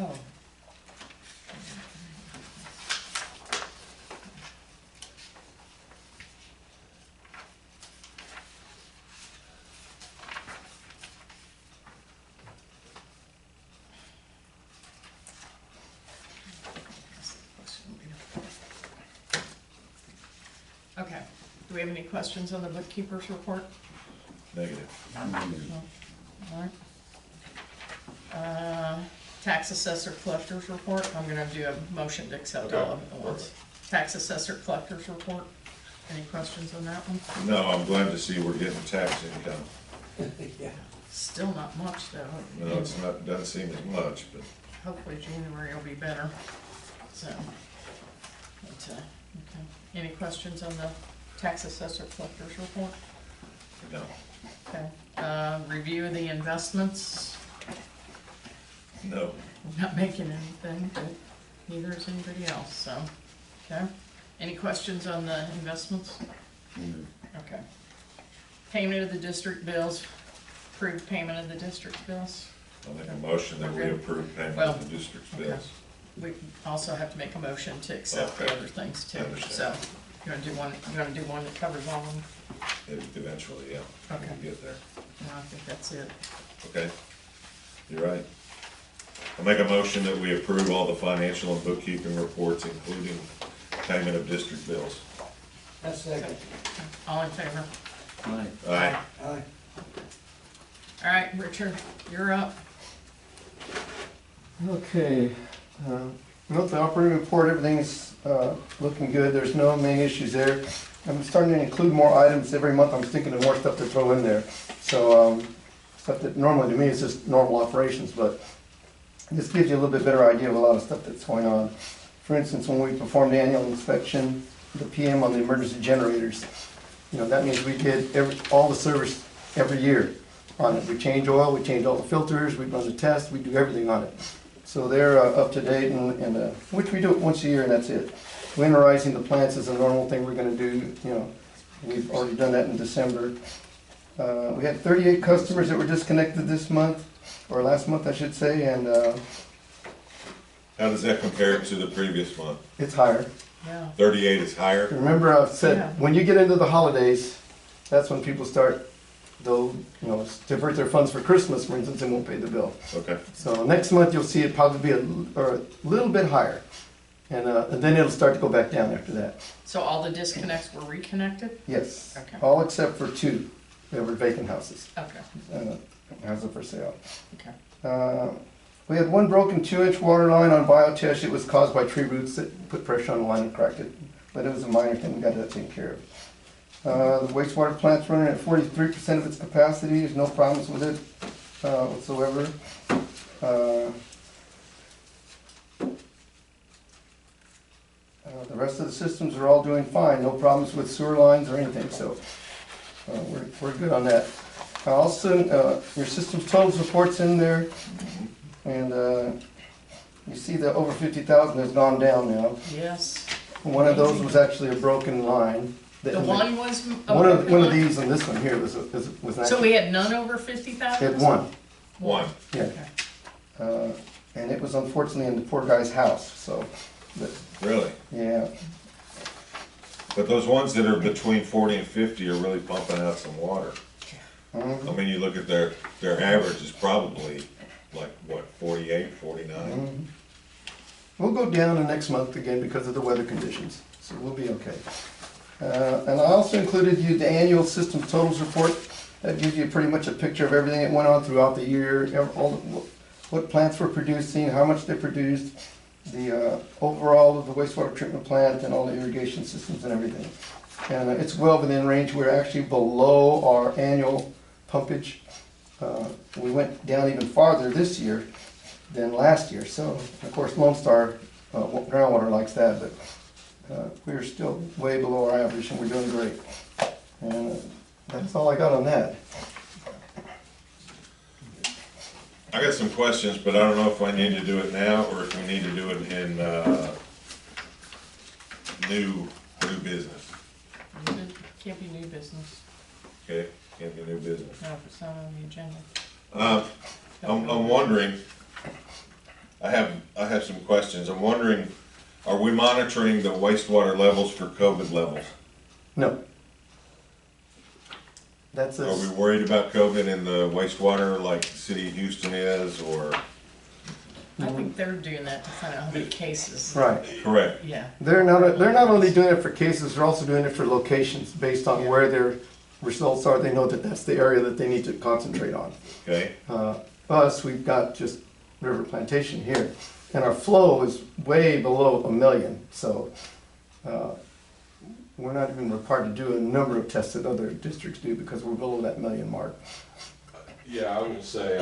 now. Oh. Okay, do we have any questions on the bookkeeper's report? Negative. All right. Tax assessor collector's report, I'm gonna do a motion to accept all of it at once. Tax assessor collector's report, any questions on that one? No, I'm glad to see we're getting tax income. Still not much though. No, it's not, doesn't seem as much, but Hopefully January will be better, so. But, okay, any questions on the tax assessor collector's report? no. Okay, review of the investments, No. we're not making anything, but neither is anybody else, so, okay. Any questions on the investments? Okay. Payment of the district bills, approved payment of the district bills. I'll make a motion that we approve payment Well, of the district's okay. bills. We also have to make a motion to accept the Okay. other things too, Understand. so, you wanna do one that covers all of them? Eventually, yeah. Okay. We'll get there. No, I think that's it. Okay. You're right. I'll make a motion that we approve all the financial and bookkeeping reports, including payment of district bills. That's second. All in favor? Aye. Aye. Aye. All right, Richard, you're up. Okay, note the operating report, everything's looking good, there's no main issues there. I'm starting to include more items every month, I'm thinking of more stuff to throw in there. So, stuff that normally to me is just normal operations, but this gives you a little bit better idea of a lot of stuff that's going on. For instance, when we performed the annual inspection, the PM on the emergency generators, that means we did all the service every year on it. We change oil, we change all the filters, we run the tests, we do everything on it. So they're up to date, and which we do it once a year, and that's it. Winterizing the plants is a normal thing we're gonna do, we've already done that in December. We had 38 customers that were disconnected this month, or last month, I should say, and How does that compare to the previous month? it's higher. Yeah. 38 is higher? Remember, I've Yeah. said, when you get into the holidays, that's when people start, they'll, divert their funds for Christmas, for instance, and won't pay the bill. Okay. So next month, you'll see it probably be a little bit higher. And then it'll start to go back down after that. So all the disconnects were reconnected? Yes, Okay. all except for 2 that were vacant houses, Okay, houses for sale. okay. We had 1 broken 2-inch water line on Biotesh. It was caused by tree roots that put pressure on the line and cracked it. But it was a minor thing, we got that taken care of. The wastewater plant's running at 43% of its capacity. There's no problems with it whatsoever. The rest of the systems are all doing fine. No problems with sewer lines or anything, so we're good on that. Also, your systems totals report's in there. And you see that over 50,000 has gone down now. Yes. One of those was actually a broken line. The one was. One of these and this one here was So actually, we had none over 50,000? it won, One. yeah. Okay. And it was unfortunately in the poor guy's house, so, but, Really? yeah. But those ones that are between 40 and 50 are really pumping out some water. Mhm. I mean, you look at their average is probably like, what, 48, 49? Mhm. We'll go down the next month again because of the weather conditions, so we'll be okay. And I also included you the annual system totals report. That gives you pretty much a picture of everything that went on throughout the year, what plants were producing, how much they produced, the overall of the wastewater treatment plant and all the irrigation systems and everything. And it's well within range. We're actually below our annual pumpage. We went down even farther this year than last year. So, of course, Lone Star groundwater likes that, but we're still way below our average and we're doing great. And that's all I got on that. I got some questions, but I don't know if I need to do it now or if we need to do it in new business. Can't be new business. Okay, can't be new business. No, if it's not on the agenda. I'm wondering, I have some questions. I'm wondering, are we monitoring the wastewater levels for COVID levels? No. That's Are we a, worried about COVID in the wastewater like the city of Houston is, or? I think they're doing that to find out how many cases. right. Correct. Yeah. They're not only doing it for cases, they're also doing it for locations based on where their results are. They know that that's the area that they need to concentrate on. Okay, Us, we've got just River Plantation here, and our flow is way below 1 million, so we're not even required to do a number of tests that other districts do because we're below that 1 million mark. Yeah, I will say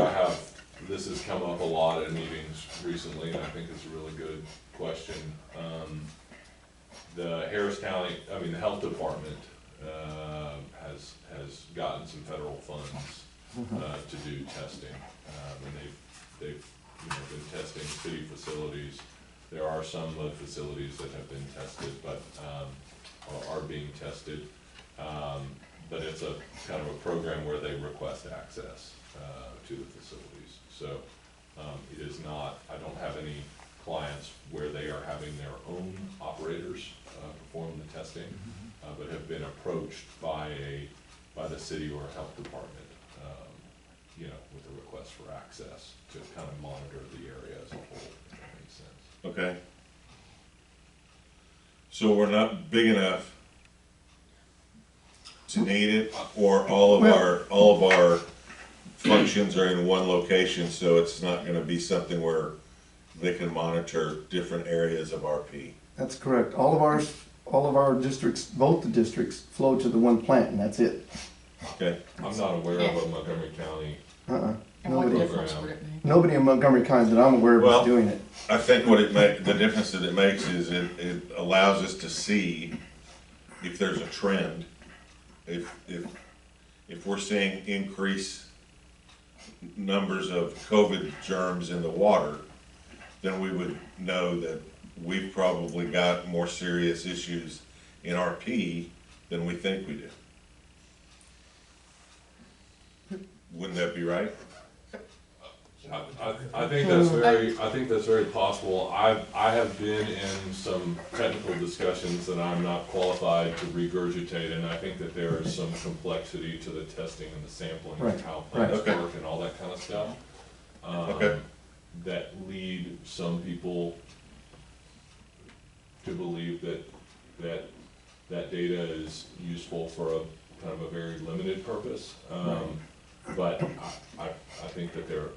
this has come up a lot in meetings recently, and I think it's a really good question. The Harris County, the health department has gotten some federal funds to do testing, and they've been testing city facilities. There are some facilities that have been tested, but are being tested. But it's a kind of a program where they request access to the facilities. So it is not, I don't have any clients where they are having their own operators perform the testing, but have been approached by the city or health department, with a request for access to kind of monitor the area as a whole, if that makes sense. okay. So we're not big enough to need it, or all of our functions are in one location, so it's not gonna be something where they can monitor different areas of RP. That's correct. All of our districts, both the districts, flow to the one plant, and that's it. Okay, I'm not aware of a Montgomery County. And what Nobody, difference would it make? nobody in Montgomery County that I'm aware of Well- is doing it. I think the difference that it makes is it allows us to see if there's a trend. If we're seeing increased numbers of COVID germs in the water, then we would know that we've probably got more serious issues in RP than we think we do. Wouldn't that be right? I think that's very possible. I have been in some technical discussions that I'm not qualified to regurgitate, and I think that there is some complexity to the testing and the sampling Right, and how right. plants Okay. work and all that kind of stuff. Okay. That lead some people to believe that data is useful for a kind of a very limited purpose. But I think that there are,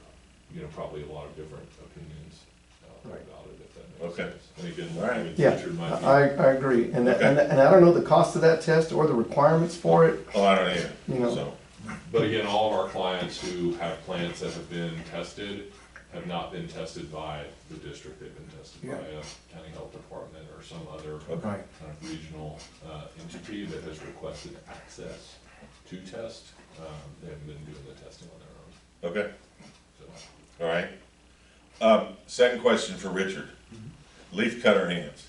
probably a lot of different opinions about it, if that makes Okay. sense. And again, All right. maybe Yeah, Richard might be. I agree, and Okay. and I don't know the cost of that test or the requirements for it, Oh, I don't either, you know. so, But again, all of our clients who have plants that have been tested have not been tested by the district, they've been tested by a county health department or some other Okay. Right. kind of regional entity that has requested access to test. They haven't been doing the testing on their own, okay, so. all right. Second question for Richard. Leaf cutter hands.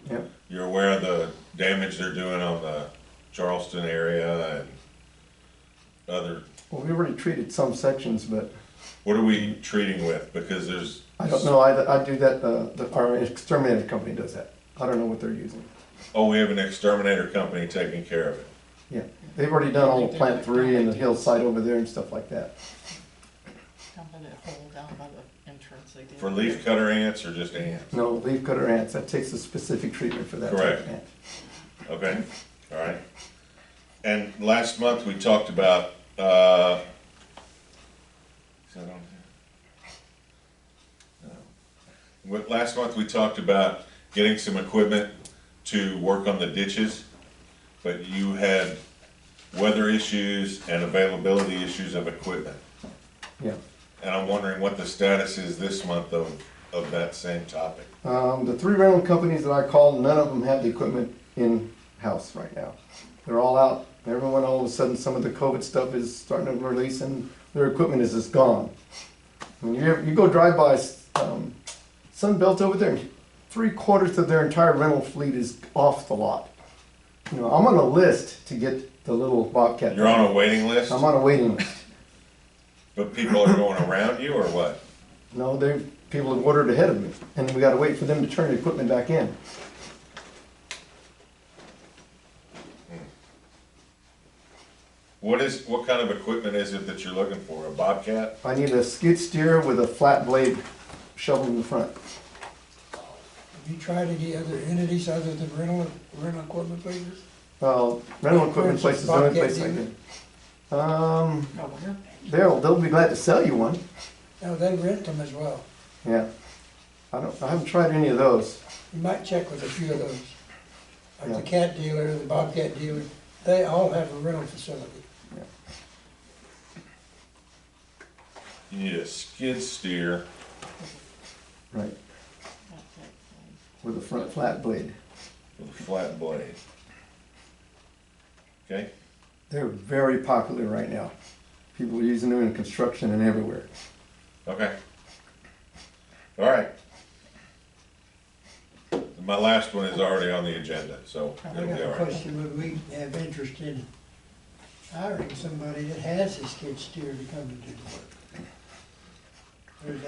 Yep. You're aware of the damage they're doing on the Charleston area and other, Well, we already treated some sections, but what are we treating with? Because there's. I don't know, I do that, our exterminator company does that. I don't know what they're using. Oh, we have an exterminator company taking care of it. Yeah, they've already done all plant 3 and the hillside over there and stuff like that. Down by that hole down by the entrance they did. For leaf cutter ants or just ants? No, leaf cutter ants, that takes a specific treatment for that type of Correct. ant. Okay, all right. And last month, we talked about, is that on here? No. Last month, we talked about getting some equipment to work on the ditches, but you had weather issues and availability issues of equipment. Yeah. And I'm wondering what the status is this month of that same topic. The 3 rental companies that I called, none of them have the equipment in-house right now. They're all out. Everyone, all of a sudden, some of the COVID stuff is starting to release and their equipment is just gone. When you go drive by Sunbelt over there, 3/4 of their entire rental fleet is off the lot. You know, I'm on a list to get the little Bobcat. You're on a waiting list, I'm on a waiting list. but people are going around you or what? No, people have ordered ahead of me, and we gotta wait for them to turn the equipment back in. What kind of equipment is it that you're looking for? A Bobcat? I need a skid steer with a flat blade shovel in the front. Have you tried any other entities other than rental equipment places? Well, rental equipment For place is instance, the only Bobcat place I dealer? can. Oh, where? They'll be glad to sell you one. No, they rent them as well. Yeah. I haven't tried any of those. You might check with a few of those. Like Yeah. the cat dealer, the Bobcat dealer, they all have a rental facility. You need a skid steer Right. With a front flat blade. with a flat blade. Okay? They're very popular right now. People are using them in construction and everywhere. Okay. All right. My last one is already on the agenda, so I it'll got be all a right. question, would we have interest in hiring somebody that has a skid steer to come and do the work? Or is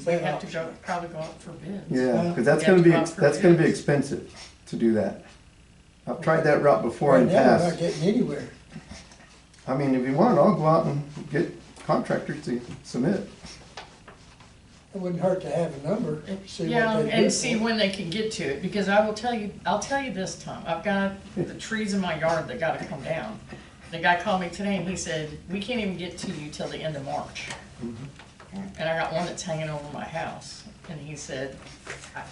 We that have to optional? go, probably go out for bids. Yeah, because We that's have gonna to be, go out for that's gonna be bids. expensive to do that. I've tried that route before Right in the now, we're not past. getting anywhere. I mean, if you want, I'll go out and get contractors to submit. It wouldn't hurt to have a number, see what Yeah, they and bid see for. when they can get to it, because I'll tell you this, Tom, I've got the trees in my yard that gotta come down. The guy called me today and he said, we can't even get to you till the end of March. And I got one that's hanging over my house, and he said, I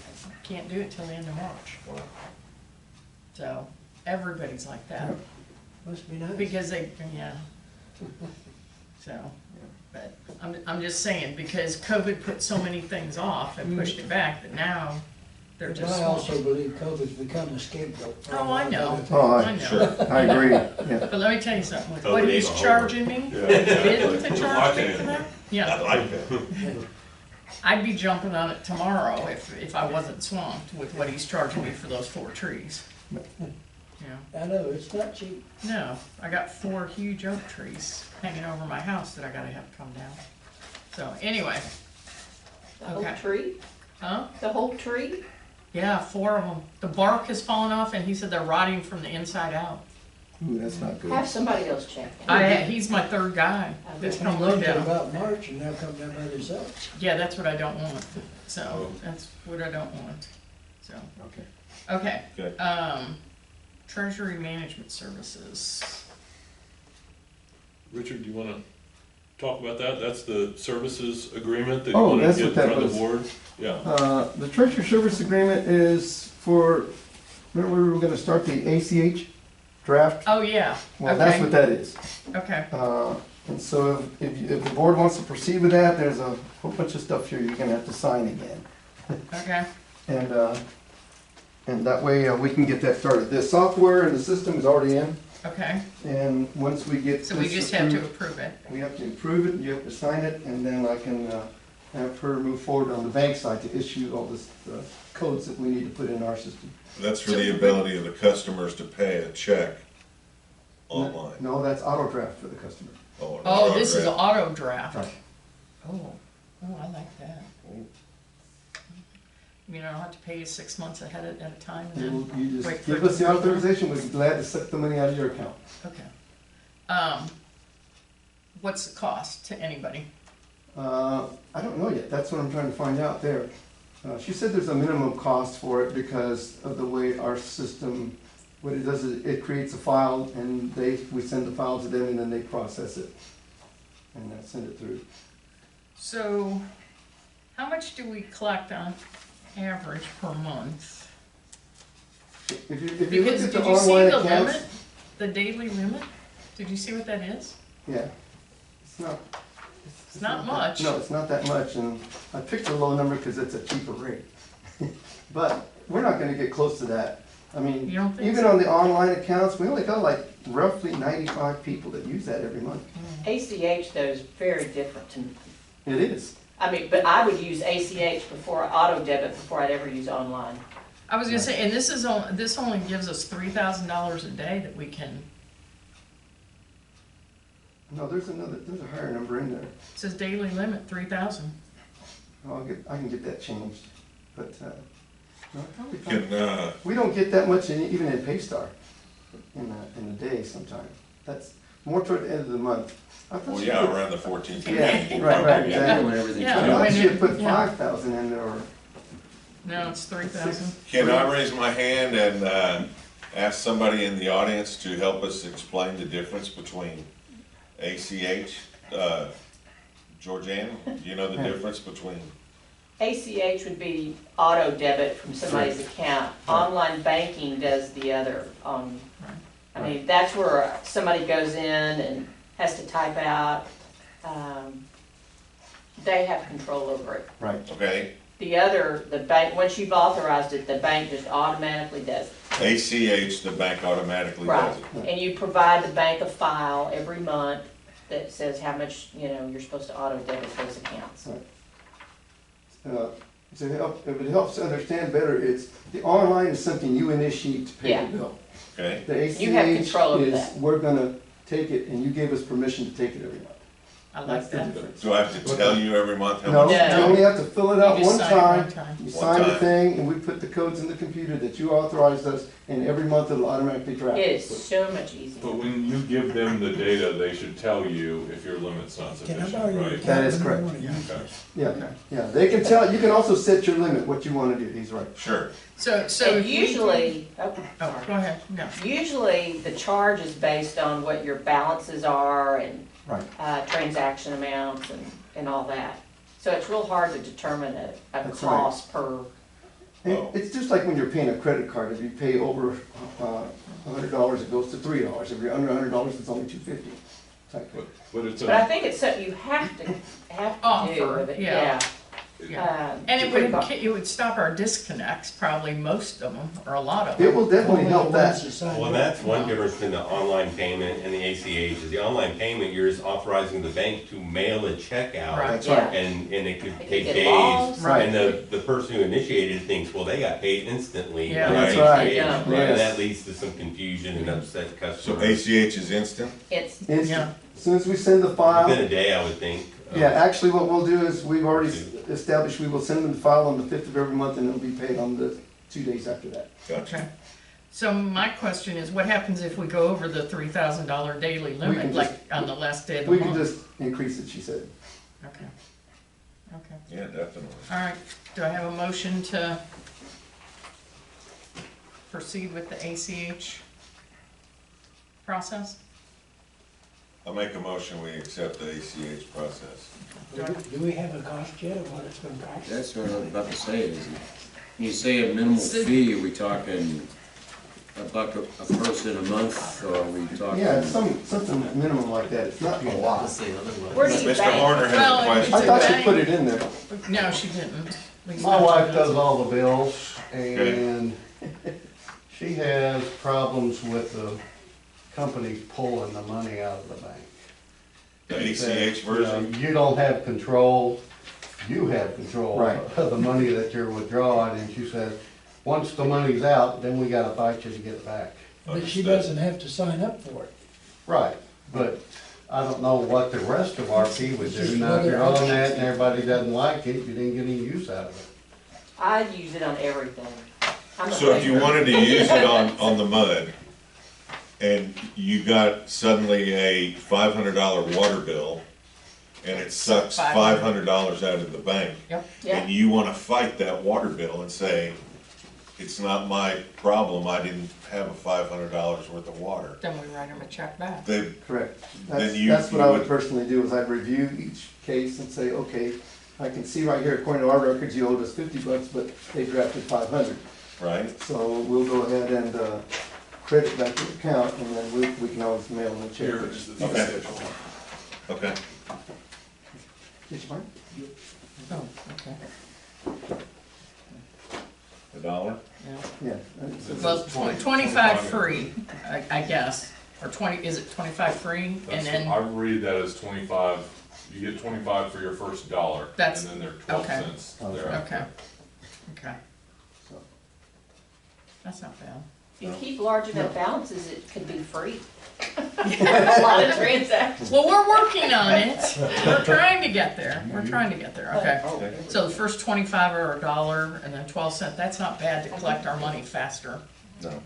can't do it till the end of March. So, everybody's like that, Must be nice. because yeah. So, but I'm just saying, because COVID put so many things off and pushed it back, that now they're But just I also swamped. believe COVID's become a scapegoat. for a Oh, lot I of know. other things. Oh, I know. I agree, yeah. But let me tell you something, with COVID what ain't he's a charging me, Yeah, exactly. bidding to charge me for that, I yeah, like that. I'd be jumping on it tomorrow if I wasn't swamped with what he's charging me for those 4 trees. You I know, it's not cheap. No, I got 4 huge oak trees hanging over my house that I gotta have come down. So, anyway, The whole Okay. tree? huh? The whole tree? Yeah, 4 of them. The bark has fallen off and he said they're rotting from the inside out. Ooh, that's not good. Have somebody else check it. He's my 3rd guy that's come Looked look at at them. about March and now come down by themselves. Yeah, that's what I don't want. So, that's what I don't want. So, Okay. okay. Good. Treasury Management Services. Richard, do you wanna talk about that? That's the services agreement that you Oh, wanna that's get in what that front of the was. board? Yeah. The treasury service agreement is for, remember we were gonna start the ACH draft? Oh, yeah. Well, that's Okay. what that is. Okay. And so if the board wants to proceed with that, there's a whole bunch of stuff here you're gonna have to sign again. Okay. And that way we can get that started. The software and the system is already in, Okay. and once we get So we this just have to approved, approve it. we have to approve it, you have to sign it, and then I can have her move forward on the bank side to issue all this codes that we need to put in our system. That's for the ability of the customers to pay a check online. No, that's auto draft for the customer. Oh, this is auto draft. Right. Oh, I like that. You mean I don't have to pay you 6 months ahead at a time and then? You wait just for give it us to the go through? authorization, we'd be glad to set the money out of your account. Okay. What's the cost to anybody? I don't know yet, that's what I'm trying to find out there. She said there's a minimum cost for it because of the way our system, what it does is it creates a file and we send the file to them and then they process it. And send it through. So, how much do we collect on average per month? If you look Because, at the did you see online the accounts. limit? The daily limit? Did you see what that is? Yeah, it's not. It's not that- much. No, it's not that much, and I picked a low number because it's a cheaper rate. But we're not gonna get close to that. I mean, You don't think even so? on the online accounts, we only got like roughly 95 people that use that every month. ACH though is very different to me. It is. I mean, but I would use ACH before auto debit before I'd ever use online. I was gonna say, and this only gives us $3,000 a day that we can, No, there's a higher number in there. it says daily limit, 3,000. I can get that changed, but, no, it'll be fine. Can, We don't get that much even in Paystar in a day sometime. That's more toward the end of the month. I thought well, she yeah, put- around the 14th. Yeah, right, Yeah, exactly. when everything's Yeah. I done. thought she had put Yeah. 5,000 in there, or, No, it's 3,000. Can I raise my hand and ask somebody in the audience to help us explain the difference between ACH? Georgianne, do you know the difference between? ACH would be auto debit from somebody's account. Online banking does the other. I mean, that's where somebody goes in and has to type out. They have control over it. right. Okay, The other, the bank, once you've authorized it, the bank just automatically does it. ACH, the bank automatically Right. does it. And you provide the bank a file every month that says how much, you're supposed to auto debit those accounts. If it helps to understand better, it's, the online is something you initiate to pay Yeah. the bill. Okay, The You have ACH control over is, that. we're gonna take it and you gave us permission to take it every month. I like That's the that. difference. do I have to tell you every month how No, much? you only have to fill it out You just one sign it time. one time. You One sign the time. thing and we put the codes in the computer that you authorized us, and every month it'll automatically draft. It is so much easier. But when you give them the data, they should tell you if your limit's not Can I sufficient, borrow your right? account? That is number? I correct. wanna use Okay. this. Yeah, they can tell, you can also set your limit, what you wanna do, he's right. Sure, So And if we- usually, Oh, go ahead, no. usually the charge is based on what your balances are and Right. transaction amounts and all that. So it's real hard to determine a That's right. cost per, And Oh. it's just like when you're paying a credit card, if you pay over $100, it goes to $3. If you're under $100, it's only $2.50. But it's but I a, think it's something you have to do Offer, with it, yeah. yeah. And And It's a quick call. it would stop our disconnects, probably most of them, or a lot of them. It will definitely Only help the ones that. sign Well, up. that's one difference between the online payment and the ACH, is the online payment, you're just authorizing the bank to mail a check out. Right. That's right. And it could It could take get days. lost. Right. And the person who initiated it thinks, well, they got paid instantly. Yeah. by That's ACH, right. Yeah. And Yes. that leads to some confusion and upset So customers. ACH is instant? It's, It's, Yeah. as soon as we send the file. Within a day, I would think. Yeah, actually, what we'll do is, we've already established, we will send them the file on the 5th of every month, and it'll be paid on the 2 days after that. Gotcha. Okay. So my question is, what happens if we go over the $3,000 daily can limit, just- like on the last day of the We month? can just increase it, she said. Okay. Okay. Yeah, definitely. All right. Do I have a motion to proceed with the ACH process? I'll make a motion, we accept the ACH process. Do we have a cost yet of what it's gonna cost? That's what I was about to say, is you say a minimal fee, are we talking $1 a person a month, or are we talking? Yeah, it's something minimum like that, it's not a lot. where do you Mr. bank? Horner Well, has a question. I thought she put it in there. No, she didn't. My wife does all the bills, and she has problems with the companies pulling the money out of the bank. The She ACH said, version? You don't have control, you have control Right. of the money that you're withdrawing, and she said, once the money's out, then we gotta fight you to get it back. But she Understood. doesn't have to sign up for it. Right, but I don't know what the rest of RP would Just do. Now, if you're another on that and everybody doesn't like it, you didn't get any use out of it. I use it on everything. I'm a So if you banker. wanted to use it on the mud, and you got suddenly a $500 water bill, and it sucks $500 out of the bank, Yep. Yeah, and you wanna fight that water bill and say, it's not my problem, I didn't have a $500 worth of water, Then we write him a check back. then, Correct. Then That's, you- that's what you I would would- personally do, is I'd review each case and say, okay, I can see right here, according to our records, you owed us $50, but they drafted 500. right? So we'll go ahead and, credit back to the account, and then we can always mail them a check. Here is the fee Okay. schedule. Okay. Did you find Oh, okay. $1? it? Yeah. Well, 25 free, I guess, or 20, is it 25 free? And That's, then, I read that as 25, you get 25 for your first dollar, and That's- then they're 12 okay. cents Okay. thereafter. okay, okay. So- That's not bad. if you keep large enough balances, it could be free. A lot of transactions. Well, we're working on it. We're trying to get there. We're trying to get there, okay. So the first 25 are $1, and then 12 cents, that's not bad to collect our money faster. No.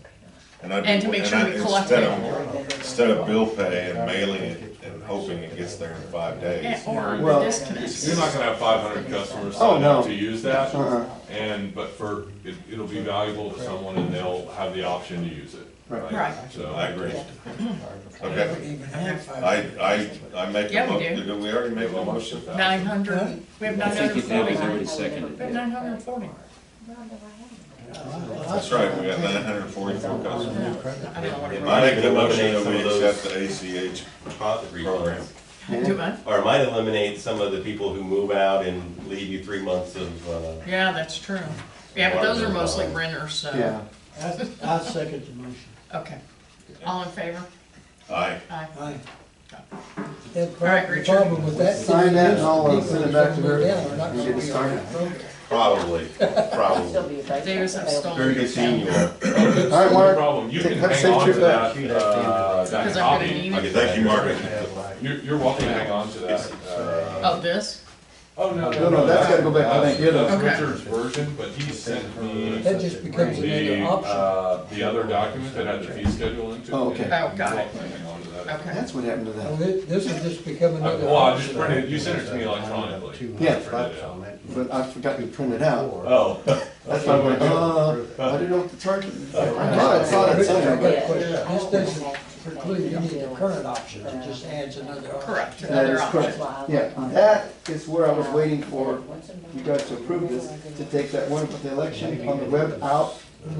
And to make sure we collect Instead of bill pay and mailing it and hoping it gets there in 5 days. And- Or the Well- disconnects. You're not gonna have 500 customers Oh, sign up no. to use that, Uh-uh. but it'll be valuable to someone and they'll have the option to use it. Right. Right. So. I agree. We Okay, don't even have five. I make Yeah, a we do. motion, did we already make a motion? 900, we have I think it that was 940. already seconded. We have 940. That's right, we got 944 customers. I don't know what it I was. make the motion that Some we of those- accept the ACH program. Do what? Or it might eliminate some of the people who move out and leave you 3 months of, Yeah, that's true. Yeah, but those are mostly renters, so. Yeah. I second the motion. Okay. All in favor? Aye. Aye. Aye. All right, The Richard. problem with that. Sign that and I'll people send it that back to move her down are not and gonna get it be on started. that program. Probably, Still probably. be a bank. Davis, I've stolen. very good seeing you. All right, No Mark. problem, you can Have a hang safe on trip to back. that, Because that I'm gonna copy. need Okay, it. thank you, Mark. You're welcome to hang on to that. Oh, this? Oh, No, that's gotta go back to That's- the other. That's Okay. Richard's version, but he sent me That just becomes another option. the other document that had the fee schedule into it. Oh, okay. and Oh, got you're it. welcome to hang on to that. Okay. That's what happened to Well, that. this will just become another. Well, I just option. printed, you sent it to me electronically. Yeah. Printed it out. But I forgot to print it out. Oh. That's why I went, I didn't know what the charge was. I thought I saw it Richard, I somewhere, got but a question. This doesn't preclude any of the current options, it just adds another option. Correct, that another is option. correct. Yeah, that is where I was waiting for you guys to approve this, to take that one with the election on the web out.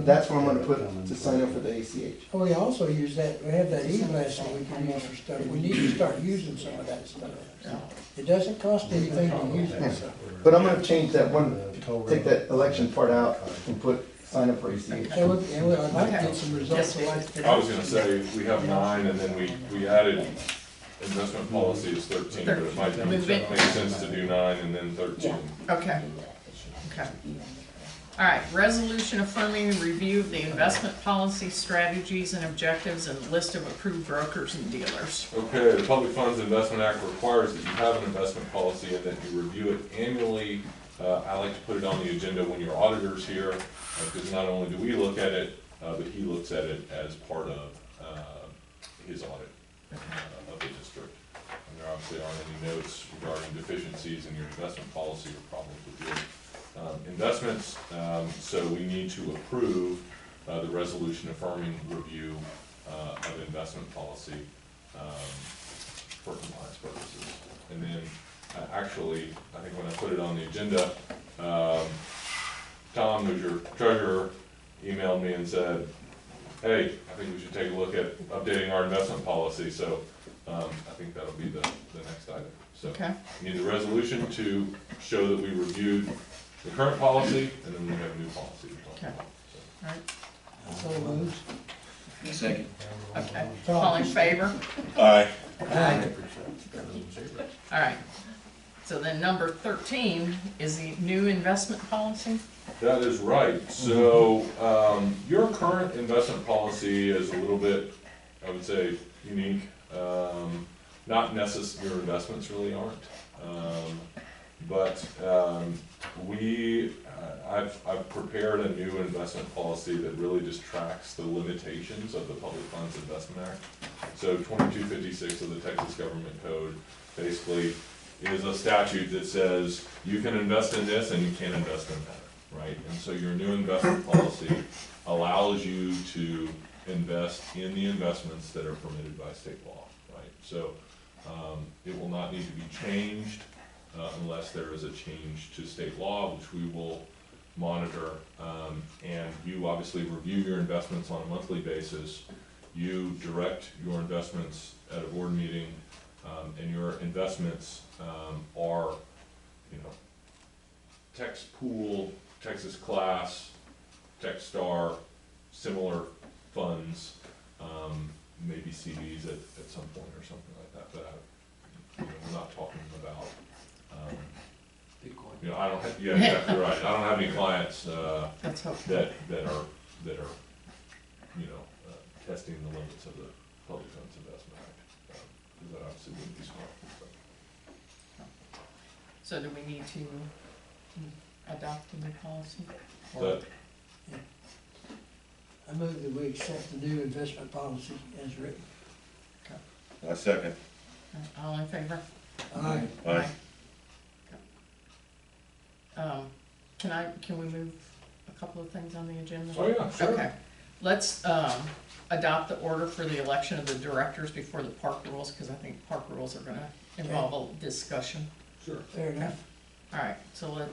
That's where I'm gonna put to sign up for the ACH. Oh, we also use that, we have that e-blast that we can use for stuff. We need to start using some of that stuff. It doesn't cost anything to use it. But I'm gonna change that one take that election part out and sign up for ACH. And I'd like to get some results. I'd like to- I was gonna say, we have 9, and then we added investment policy is 13, but it might Move it. make sense to do 9 and then 13. Okay. Okay. All right, resolution affirming review of the investment policy, strategies and objectives, and list of approved brokers and dealers. Okay, the Public Funds Investment Act requires that you have an investment policy and that you review it annually. I like to put it on the agenda when your auditor's here, because not only do we look at it, but he looks at it as part of his audit of the district. And there obviously aren't any notes regarding deficiencies in your investment policy or problems with your investments, so we need to approve the resolution affirming review of investment policy for compliance purposes. And then, actually, I think when I put it on the agenda, Tom, who's your treasurer, emailed me and said, hey, I think we should take a look at updating our investment policy, so I think that'll be the next item. So, Okay. we need the resolution to show that we reviewed the current policy, and then we have a new policy to talk Okay. about. All right. So moved. Second. Okay. All in favor? Aye. Aye. All right. So then number 13 is the new investment policy. That is right. So, your current investment policy is a little bit, I would say, unique. Not your investments really aren't. But I've prepared a new investment policy that really just tracks the limitations of the Public Funds Investment Act. So 2256 of the Texas Government Code basically is a statute that says you can invest in this and you can't invest in that, right? And so your new investment policy allows you to invest in the investments that are permitted by state law, right? So it will not need to be changed unless there is a change to state law, which we will monitor. And you obviously review your investments on a monthly basis. You direct your investments at a board meeting, and your investments are, Tex Pool, Texas Class, Techstar, similar funds, maybe CDs at some point or something like that. But we're not talking about. I don't have, yeah, exactly right. I don't have any clients Let's hope. that are testing the limits of the Public Funds Investment Act, because that obviously wouldn't be smart. So do we need to adopt a new policy? But I move that we accept the new investment policy as written. I second. All in favor? Aye. Aye. Can we move a couple of things on the agenda? Oh, yeah, sure. Okay, let's, adopt the order for the election of the directors before the park rules, because I think park rules are gonna involve a discussion. Sure. Fair enough. All right, so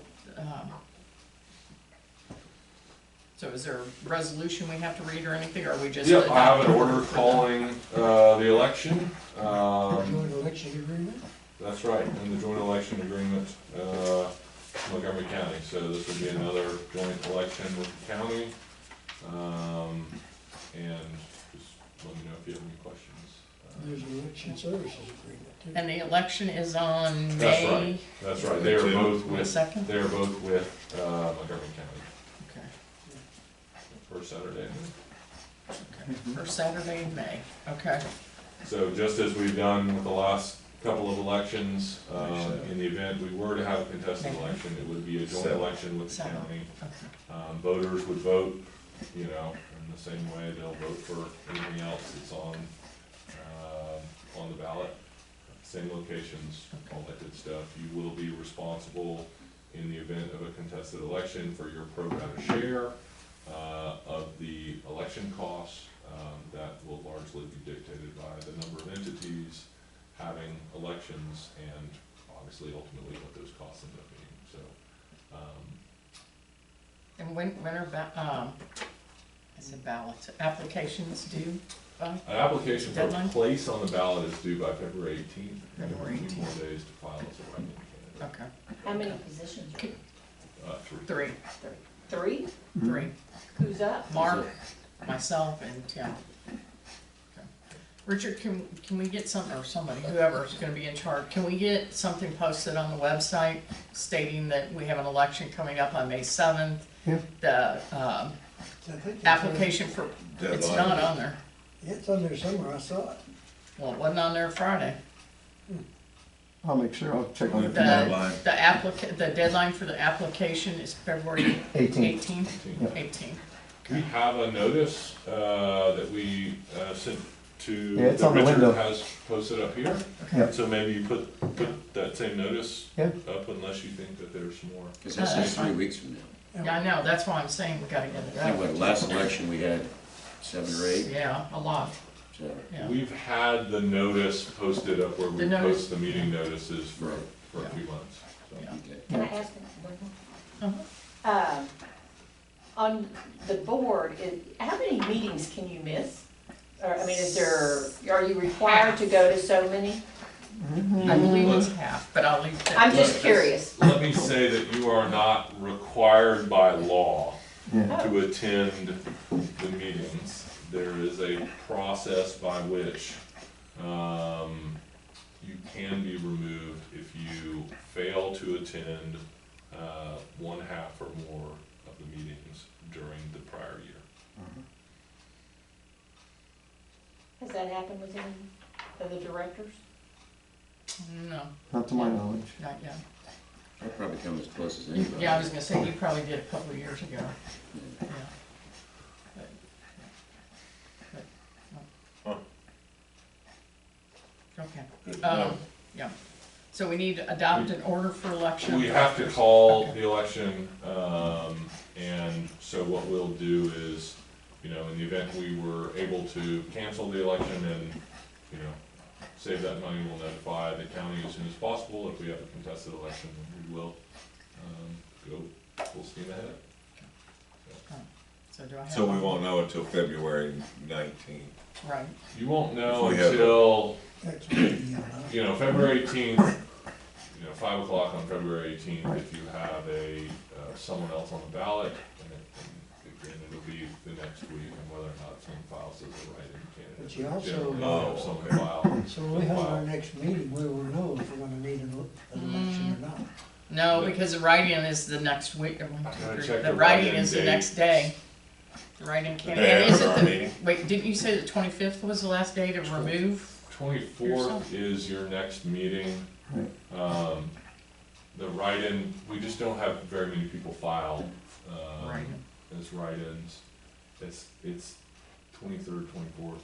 so is there a resolution we have to read or anything, or are we just? Yep, I have an adopt order for calling the election. Joint election agreement? That's right, and the joint election agreement, Montgomery County, so this would be another joint election with the county. And just let me know if you have any questions. There's an election services agreement too. And the election is on That's May? right, that's right, they are both The with, second? they are both with Montgomery County, Okay, first Saturday. first Saturday in May, okay. So just as we've done with the last couple of elections, in the event we were to have a contested election, it would be a joint election with the Seven. county. Okay. Voters would vote, in the same way they'll vote for anything else that's on the ballot. Same locations, all that good stuff. You will be responsible in the event of a contested election for your pro rata share of the election costs. That will largely be dictated by the number of entities having elections and obviously ultimately what those costs end up being, so. And when are I said ballots, applications due by? An application for a Deadline? place on the ballot is due by February 18th. February You have 2 more 18th. days to file as a write-in candidate. Okay, How many positions? Three, Three? three. Who's up? Mark, myself, and Tim. Okay. Richard, can we get something, or somebody, whoever's gonna be in charge, can we get something posted on the website stating that we have an election coming up on May 7th? Yeah. The, I think it's application for, it's Deadline. not on there. It's on there somewhere, I saw it. Well, it wasn't on there Friday. I'll make sure, I'll check on it The, tomorrow. the deadline for the application is February 18th. 18th? 18th. We have a notice, that we, sent to. Yeah, it's on the that window. Richard has posted up here. Yeah. So maybe you put that same notice Yeah. up unless you think that there's more. Cause that's just 3 weeks from now. Yeah, I know, that's why I'm saying we gotta get it I think what, out. last election we had 7 or 8, Yeah, a lot, so. yeah. We've had the notice posted up where we The notice- post the meeting notices for a Yeah. few months. So. Yeah. Okay. Can I ask one more? Uh-huh. On the board, how many meetings can you miss? Or, I mean, are you required to go to so many? I believe it's half, but I'll leave that. I'm just curious. Let me say that you are not required by law Yeah. to attend the meetings. There is a process by which you can be removed if you fail to attend 1/2 or more of the meetings during the prior year. Has that happened with any of the directors? No, Not to my knowledge. not yet. I'll probably come as close as anybody. Yeah, I was gonna say, you probably did a couple of years ago, yeah. But- but- Okay, yeah. So we need to adopt an order for election. We have to call the election, and so what we'll do is, you know, in the event we were able to cancel the election and, you know, save that money, we'll notify the county as soon as possible. If we have a contested election, we will, go full steam ahead. So do I have? So we won't know until February 19th. Right, You won't know If we have- until, That's what you know. you know, February 18th, you know, 5 o'clock on February 18th, if you have someone else on the ballot, and it'll be the next week, and whether or not someone files as a write-in candidate. But you also- Generally, Oh, if someone okay. files. So when we have our next meeting, we will know if we're gonna need an election or not. no, because the write-in is the next week, or Gotta check the the write-in write-in is the date. next day. The write-in The can't, day and is after it our the, meeting? wait, didn't you say the 25th was the last day to remove? 24th is your next meeting. The write-in, we just don't have very many people file, Write-in. as write-ins. It's 23rd, 24th,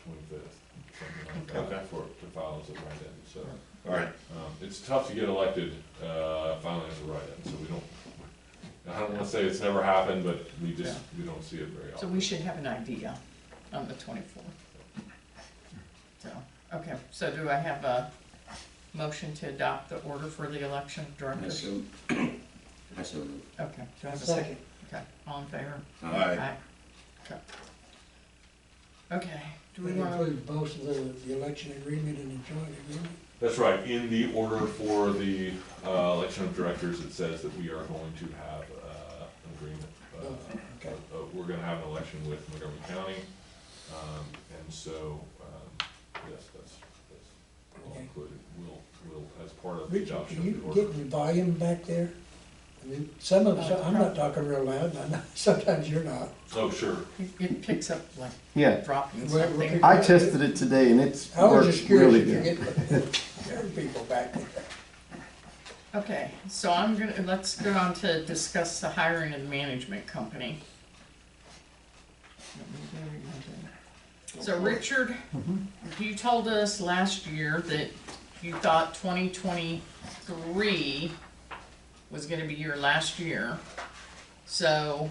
25th, something like that, Okay. to file as a write-in, so. All right. It's tough to get elected, filing as a write-in, so we don't, I don't wanna say it's never happened, but we don't see it very So often. we should have an idea on the 24th. So, okay, so do I have a motion to adopt the order for the election I directors? so, I so moved. Okay, do I have a second? Okay, all in favor? Aye. Okay. Okay, do we That want to, includes both of the election agreement and the joint agreement. That's right, in the order for the, election of directors, it says that we are going to have, an agreement. Okay. We're gonna have an election with Montgomery County, and so, yes, that's all Okay. included. We'll, as part of the Richard, adoption can of you the order. get the volume back there? I mean, some of, I'm not talking real loud, and I know sometimes you're not. Oh, sure. it picks up like Yeah, dropping Well, something. I tested it today and it's I was works just curious really if you good. get young people back there. Okay, so let's go on to discuss the hiring of the management company. So Richard, you told us last year that you thought 2023 was gonna be your last year. So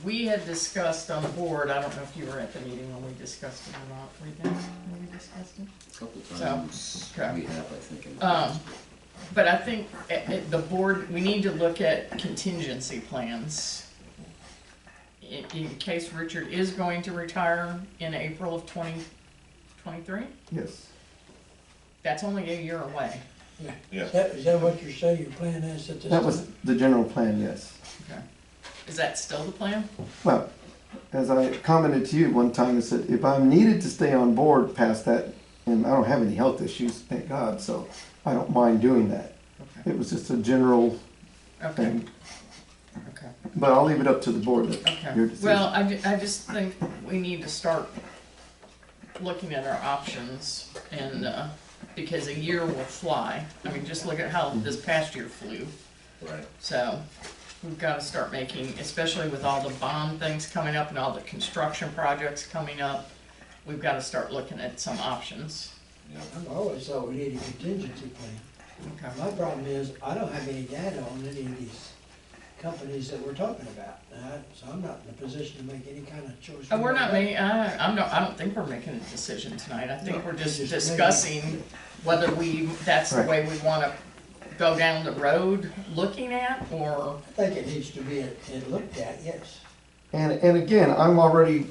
we had discussed on the board, I don't know if you were at the meeting when we discussed it or not, were you there when we discussed it? A couple So, times okay. we have, I think, in the past. But I think the board, we need to look at contingency plans. In case Richard is going to retire in April of 2023, Yes. that's only a year away. Yeah. Yeah. Is that what you're saying, your plan is at this That was time? the general plan, yes. Okay. Is that still the plan? Well, as I commented to you one time, I said, if I'm needed to stay on board past that, and I don't have any health issues, thank God, so I don't mind doing that. Okay. It was just a general Okay, thing, okay. but I'll leave it up to the board, your Okay, decision. well, I just think we need to start looking at our options and, because a year will fly. I mean, just look at how this past year flew. Right. So, we've gotta start making, especially with all the bond things coming up and all the construction projects coming up, we've gotta start looking at some options. I've always thought we need a contingency plan. Okay. My problem is, I don't have any data on any of these companies that we're talking about. So I'm not in a position to make any kind of choice. We're not making, I don't think we're making a decision tonight. I think we're just discussing whether that's the Right. way we wanna go down the road looking at, or, I think it needs to be looked at, yes. And again, I'm already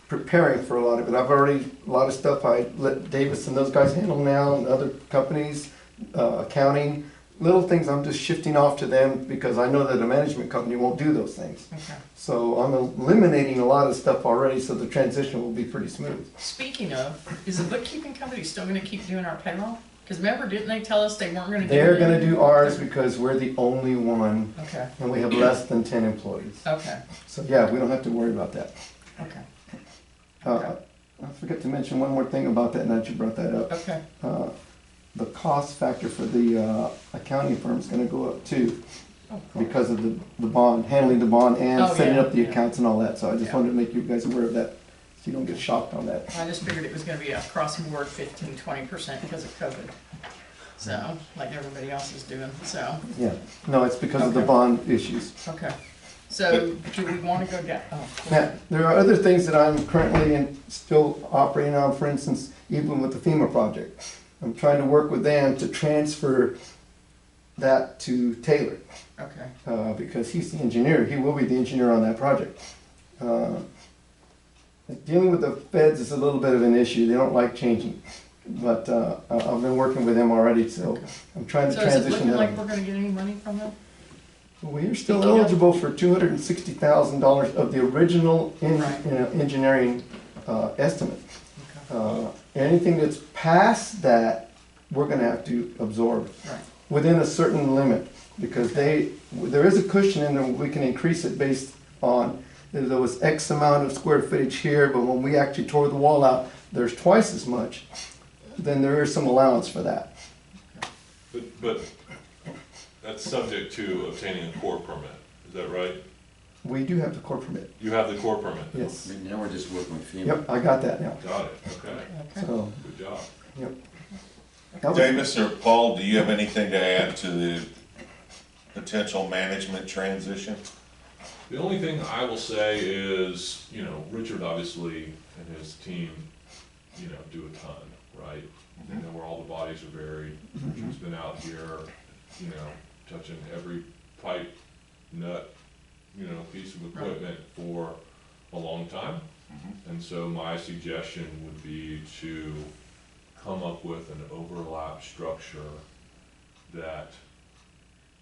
preparing for a lot of it. A lot of stuff I let Davis and those guys handle now, and other companies, accounting, little things I'm just shifting off to them because I know that a management company won't do those things. okay. So I'm eliminating a lot of stuff already, so the transition will be pretty smooth. Speaking of, is the bookkeeping company still gonna keep doing our payroll? Cause remember, didn't they tell us they weren't gonna do it? They're gonna do ours because we're the only one, Okay, and we have less than 10 employees. okay, So yeah, we don't have to worry about that. okay, I forgot to mention one more thing about that, now that you brought that up. okay, The cost factor for the accounting firm is gonna go up too, oh, cool. because of the bond, handling the bond and Oh, setting yeah, up the yeah. accounts and all that. So I just Yeah. wanted to make you guys aware of that, so you don't get shocked on that. I just figured it was gonna be across the board 15-20% because of COVID. So, like everybody else is doing, so, Yeah, no, it's because of the Okay. bond issues. okay. So, do we wanna go down, oh, Now, there are other things that I'm currently still operating on, for instance, even with the FEMA project. I'm trying to work with them to transfer that to Taylor, okay, because he's the engineer, he will be the engineer on that project. Dealing with the feds is a little bit of an issue, they don't like changing, but I've been working with them already, so I'm trying to so is it transition looking that. like we're gonna get any money from them? We're still Speaking of- eligible for $260,000 of the original Right. engineering estimate. Okay. Anything that's past that, we're gonna have to absorb Right, within a certain limit, because there is a cushion in there, we can increase it based on, there was X amount of square footage here, but when we actually tore the wall out, there's twice as much, then there is some allowance for that. But that's subject to obtaining a core permit, is that right? We do have the core permit, You have the core permit? yes. Now we're just working with FEMA. Yep, I got that now, Got it, okay, okay. so, good job. yep. That was- Davis or Paul, do you have anything to add to the potential management transition? The only thing I will say is, you know, Richard obviously and his team, you know, do a ton, right? You know, where all the bodies are buried. Richard's been out here, you know, touching every pipe, nut, you know, piece of equipment for a long time. And so my suggestion would be to come up with an overlap structure that,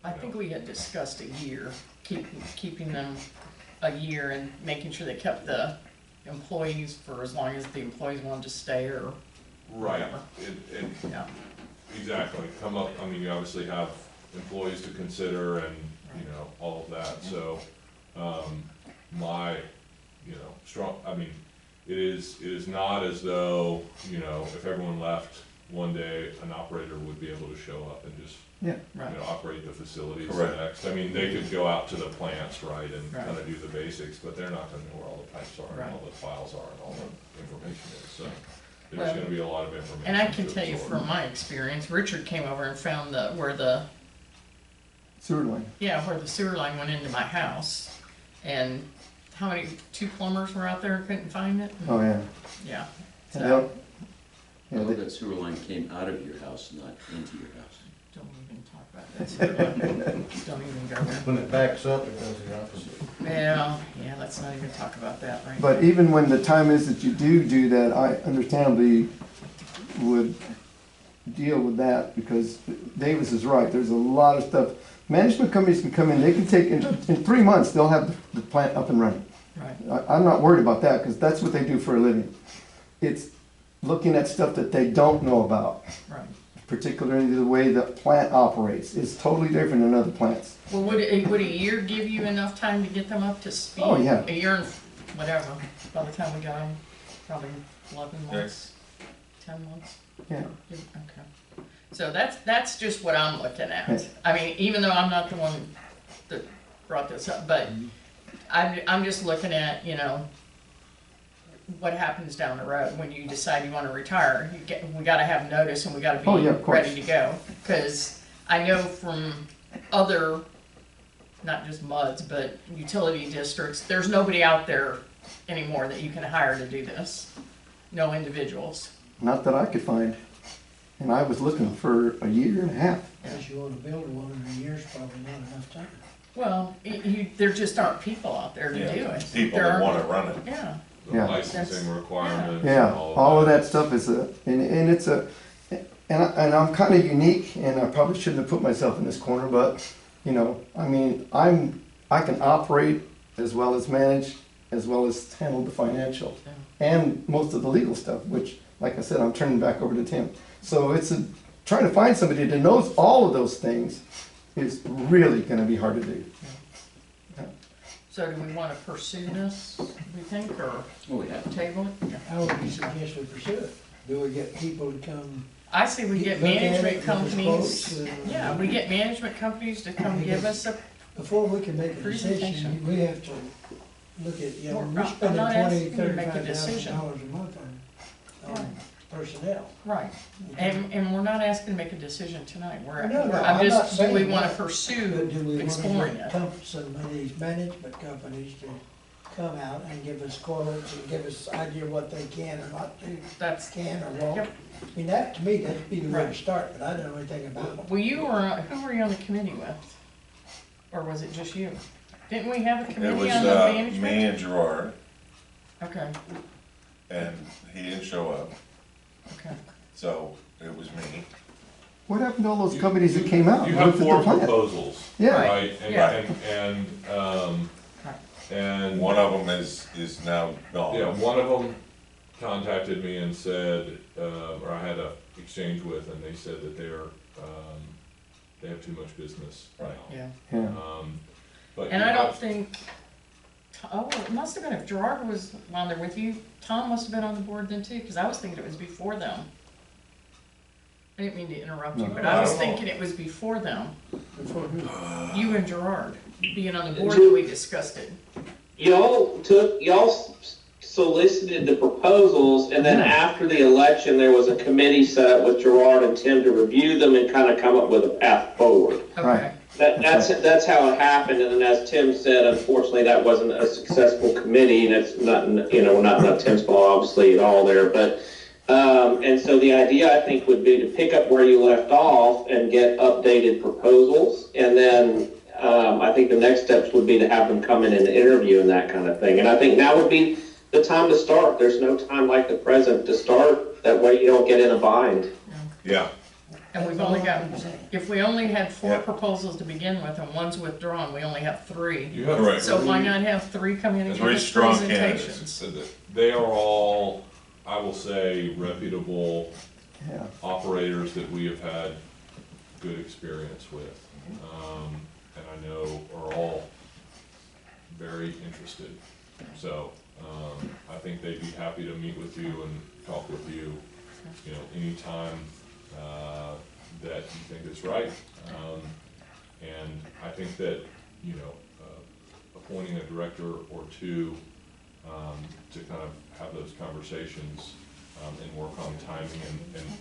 I think we had discussed a year, keeping them a year and making sure they kept the employees for as long as the employees wanted to stay, or, right, Whatever. yeah, exactly, come up, I mean, you obviously have employees to consider and, you know, all of that, so, my, you know, strong, I mean, it is not as though, you know, if everyone left one day, an operator would be able to show up and just, Yeah, right, you know, operate the facilities Correct. next. I mean, they could go out to the plants, right, and Right. kind of do the basics, but they're not gonna know where all the pipes are Right. and all the files are and all the information is, so. Well, There's gonna be a lot of information. and I can to tell you absorb. from my experience, Richard came over and found where the sewer line. sewer line went into my house, and how many, 2 plumbers were out there and couldn't find it? Oh, yeah. Yeah, Yeah, so, yeah, Well, that sewer line came out of your house, not into your house. don't even talk about that sewer line. Don't even go there. When it backs up, it does the opposite. Yeah, let's not even talk about that right now. But even when the time is that you do that, I understandably would deal with that, because Davis is right, there's a lot of stuff. Management companies can come in, they can take, in 3 months, they'll have the plant up and running. Right. I'm not worried about that, because that's what they do for a living. It's looking at stuff that they don't know about, Right. particularly the way the plant operates is totally different than other plants. Well, would a year give you enough time to get them up to speed? Oh, yeah. A year and whatever, by the time we got them, probably 11 months, 10 months? Yeah. Okay. So that's just what I'm looking Yeah. at. I mean, even though I'm not the one that brought this up, but I'm just looking at, you know, what happens down the road when you decide you want to retire. We got to have notice and we got to be Oh, yeah, of course. ready to go. Because I know from other, not just MUDs, but utility districts, there's nobody out there anymore that you can hire to do this. No individuals. Not that I could find. And I was looking for a year and a half. Unless you wanna build one in a year's probably not enough time. Well, there just aren't people out there to do Yeah, it. people There that aren't- wanna run it. Yeah, The Yeah. licensing requirements and Yeah, all of that stuff is and it's and I'm kind of unique, and I probably shouldn't have put myself in this corner, but, you know, I mean, I can operate as well as manage, as well as handle the financial, and most of the legal stuff, which, like I said, I'm turning back over to Tim. So trying to find somebody that knows all of those things is really gonna be hard to do. so do we want to pursue this, we think, or Oh, yeah. table it? How would you suggest we pursue it? Do we get people to come? I say we get look at it, management give us companies, quotes, yeah, we get management companies to come give us a, Before we can make a Presentation. decision, we have to look at, you know, Well, we're I'm spending not asking you to make a $20,000-$35,000 decision. a month on personnel. right. And we're not asking to make a decision tonight, No, I'm I'm not just, do we saying want to that. pursue But do we exploring want it? to get some of these management companies to come out and give us quotes and give us idea what they can or not do, That's, can or won't? Yep. I mean, that, to me, that'd be the way to Right. start, but I don't know anything about it. well, who were you on the committee with? Or was it just you? Didn't we have a It committee was, on the management? me and Gerard, Okay, and he didn't show up, okay. so it was me. What happened to all those companies that came out? You and have looked at the 4 plan? proposals, Yeah. right? Yeah. And One of them is now gone. yeah, one of them contacted me and said, or I had a exchange with, and they said that they have too much business. Right. Yeah. Yeah. But And you I don't have- think, oh, it must have been if Gerard was on there with you, Tom must have been on the board then too, because I was thinking it was before them. I didn't mean to interrupt you, No. but I was thinking it was before them, Before who? you and Gerard being on the board when we discussed it. Y'all solicited the proposals, and then after the election, there was a committee set up with Gerard and Tim to review them and kind of come up with a path forward. Okay, Right. That's how it happened, and then as Tim said, unfortunately, that wasn't a successful committee, and it's not, not Tim's fault, obviously, at all there, but, and so the idea, I think, would be to pick up where you left off and get updated proposals, and then, I think the next steps would be to have them come in and interview and that kind of thing, and I think now would be the time to start. There's no time like the present to start, that way you don't get in a bind. Yeah, and we've only got, if we only had 4 Yeah. proposals to begin with and one's withdrawn, we only have 3. You have Right. So why not have 3 come in and give Three us strong presentations? So they are all, I will say, reputable Yeah. operators that we have had good experience with. And I know are all very interested. So, I think they'd be happy to meet with you and talk with you, anytime, that you think is right. And I think that, appointing a director or two, to kind of have those conversations, and work on timing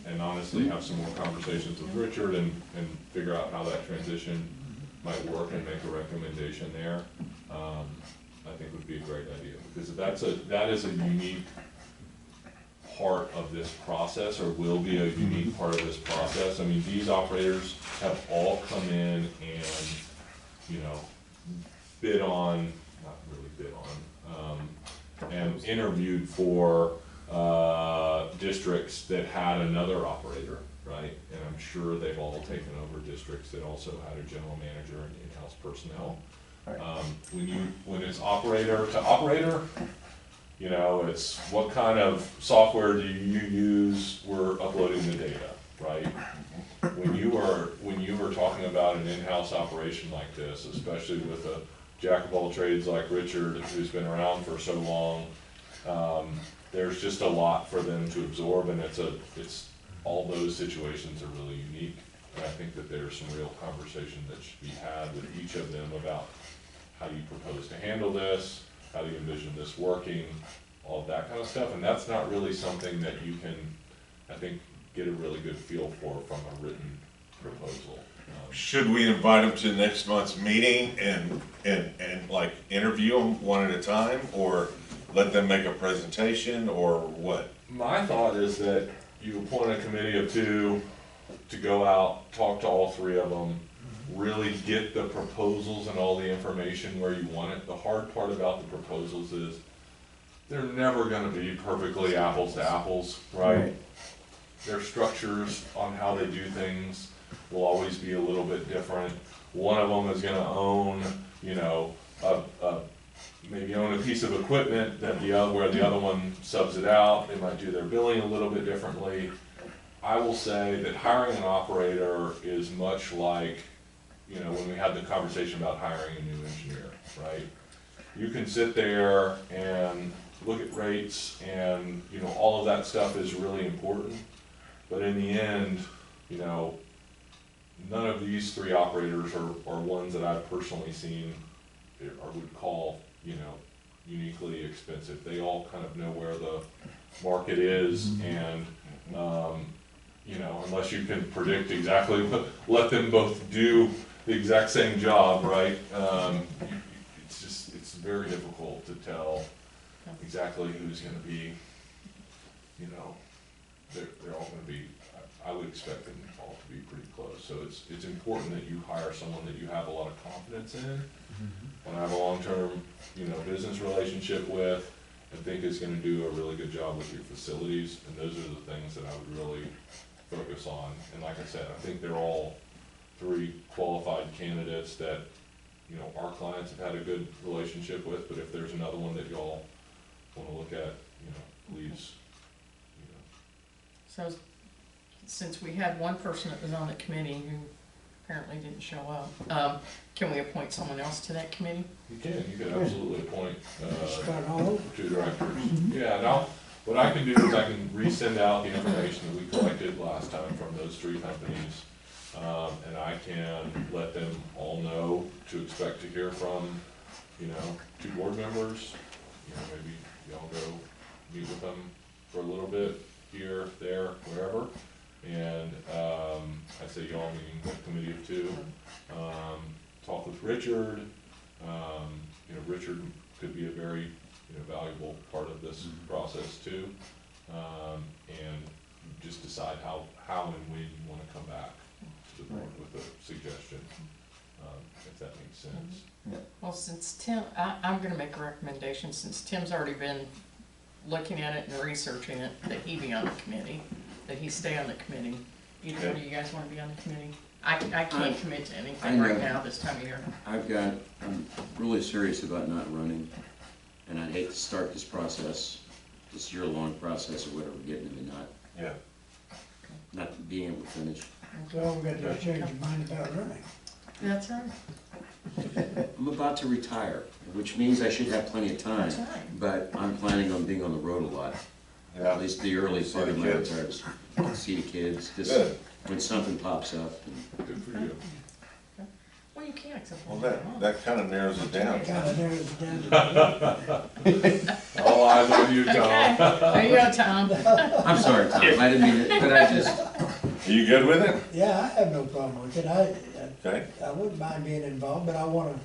and honestly have some more conversations with Richard and figure out how that transition might work and make a recommendation there, I think would be a great idea, because that is a unique part of this process, or will be a unique part of this process. I mean, these operators have all come in and, bid on, not really bid on, and interviewed for districts that had another operator, right? I'm sure they've all taken over districts that also had a general manager and in-house personnel. When it's operator to operator, you know, it's what kind of software do you use, we're uploading the data, right? When you are talking about an in-house operation like this, especially with a jack of all trades like Richard, who's been around for so long, there's just a lot for them to absorb, and it's all those situations are really unique. And I think that there's some real conversation that should be had with each of them about how do you propose to handle this, how do you envision this working, all of that kind of stuff. And that's not really something that you can, I think, get a really good feel for from a written proposal. Should we invite them to next month's meeting and like interview them one at a time, or let them make a presentation, or what? My thought is that you appoint a committee of 2 to go out, talk to all 3 of them, really get the proposals and all the information where you want it. The hard part about the proposals is they're never gonna be perfectly apples to apples, right? Their structures on how they do things will always be a little bit different. One of them is gonna own, you know, maybe own a piece of equipment that where the other one subs it out. They might do their billing a little bit differently. I will say that hiring an operator is much like, you know, when we had the conversation about hiring a new engineer, right? You can sit there and look at rates and, you know, all of that stuff is really important. But in the end, you know, none of these 3 operators are ones that I've personally seen or would call, you know, uniquely expensive. They all kind of know where the market is, and you know, unless you can predict exactly what, let them both do the exact same job, right? It's very difficult to tell exactly who's going to be, you know, they're all going to be, I would expect them all to be pretty close. So it's important that you hire someone that you have a lot of confidence in, and have a long-term, you know, business relationship with, and think is going to do a really good job with your facilities. And those are the things that I would really focus on. And like I said, I think they're all 3 qualified candidates that, you know, our clients have had a good relationship with. But if there's another one that y'all want to look at, you know, please, you know. So, since we had one person that was on the committee who apparently didn't show up, can we appoint someone else to that committee? You can absolutely appoint Start all over. 2 directors. Yeah, now, what I can do is I can resend out the information that we collected last time from those 3 companies, and I can let them all know to expect to hear from, you know, 2 board members. You know, maybe y'all go meet with them for a little bit here, there, wherever. And I say y'all meaning the committee of 2. Talk with Richard. You know, Richard could be a very, you know, valuable part of this process too. And just decide how and when you want to come back to the board with a suggestion, if that makes sense. Well, since Tim, I'm gonna make a recommendation, since Tim's already been looking at it and researching it, that he be on the committee, that he stay on the committee. Either one of you guys wanna be on the committee? I can't commit to anything right now this time of year. I'm really serious about not running, and I'd hate to start this process, this year-long process or whatever, getting into not being able to finish. Well, we got to change your mind about running. That's right. I'm about to retire, which means I should have plenty of time, That's right. but I'm planning on being on the road a lot. At least the early part of my retirement. See the kids, just Good. when something pops up. Good for you. Well, you can't accept. Well, that kind of narrows it down. Kind of narrows it down. All eyes on you, Tom. Okay, there you go, Tom. I'm sorry, Tom, I didn't mean it, but I just, Are you good with it? Yeah, I have no problem with it. Okay. I wouldn't mind being involved, but I wanna,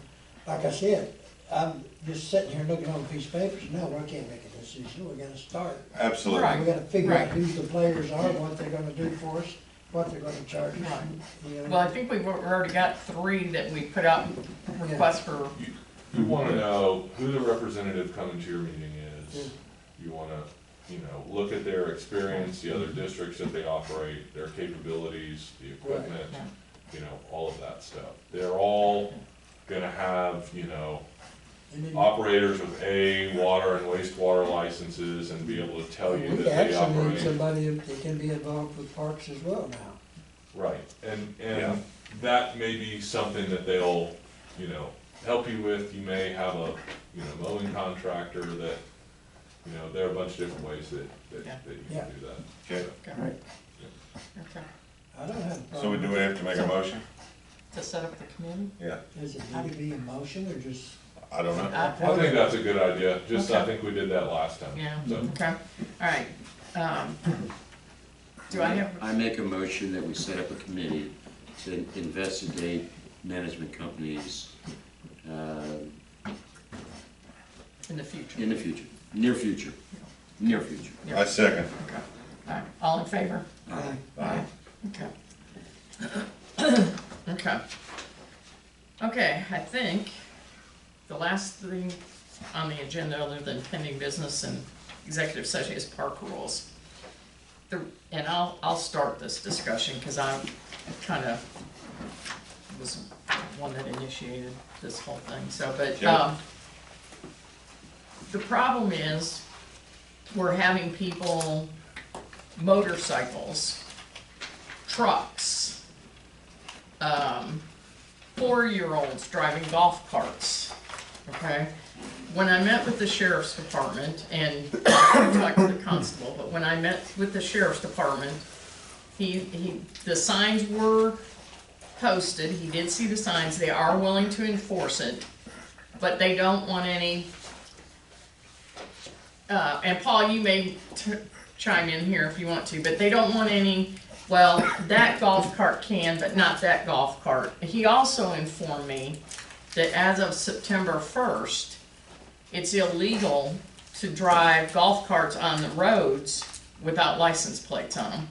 like I said, I'm just sitting here looking on a piece of paper, so no, I can't make a decision, we gotta start. Absolutely. Right. We gotta figure out Right. who the players are, what they're gonna do for us, what they're gonna charge us. Right. You know. Well, I think we've already got 3 that we put out requests for. You want to know who the representative coming to your meeting is. Yeah. You want to look at their experience, the other districts that they operate, their capabilities, the equipment, all of that stuff. They're all gonna have, And then operators with water and wastewater licenses and be able to tell you that we they actually need operate. somebody that can be involved with parks as well now. Right, and Yeah. that may be something that they'll, help you with. You may have a, mowing contractor that, there are a bunch of different ways that you Yeah. can do that. Okay, Okay. Okay. I don't have a so problem. do we have to make a motion? To set up the committee? Yeah, Does it need to be a motion or just? I don't know. I think that's a good idea, I Okay. think we did that last time. Yeah, So, okay, all right. Do I have, I make a motion that we set up a committee to investigate management companies in the future? in the future, near future. I second. Okay, all right, all in favor? Aye. Okay. Okay. Okay, I think the last thing on the agenda, other than pending business and executive session, is park rules. And I'll start this discussion, because I kind of was one that initiated this whole thing, so, but, Yeah. the problem is, we're having people, motorcycles, trucks, 4-year-olds driving golf carts, okay? When I met with the sheriff's department, and I talked to the constable, but when I met with the sheriff's department, the signs were posted, he did see the signs, they are willing to enforce it, but they don't want any, and Paul, you may chime in here if you want to, but they don't want any, well, that golf cart can, but not that golf cart. He also informed me that as of September 1st, it's illegal to drive golf carts on the roads without license plates on them.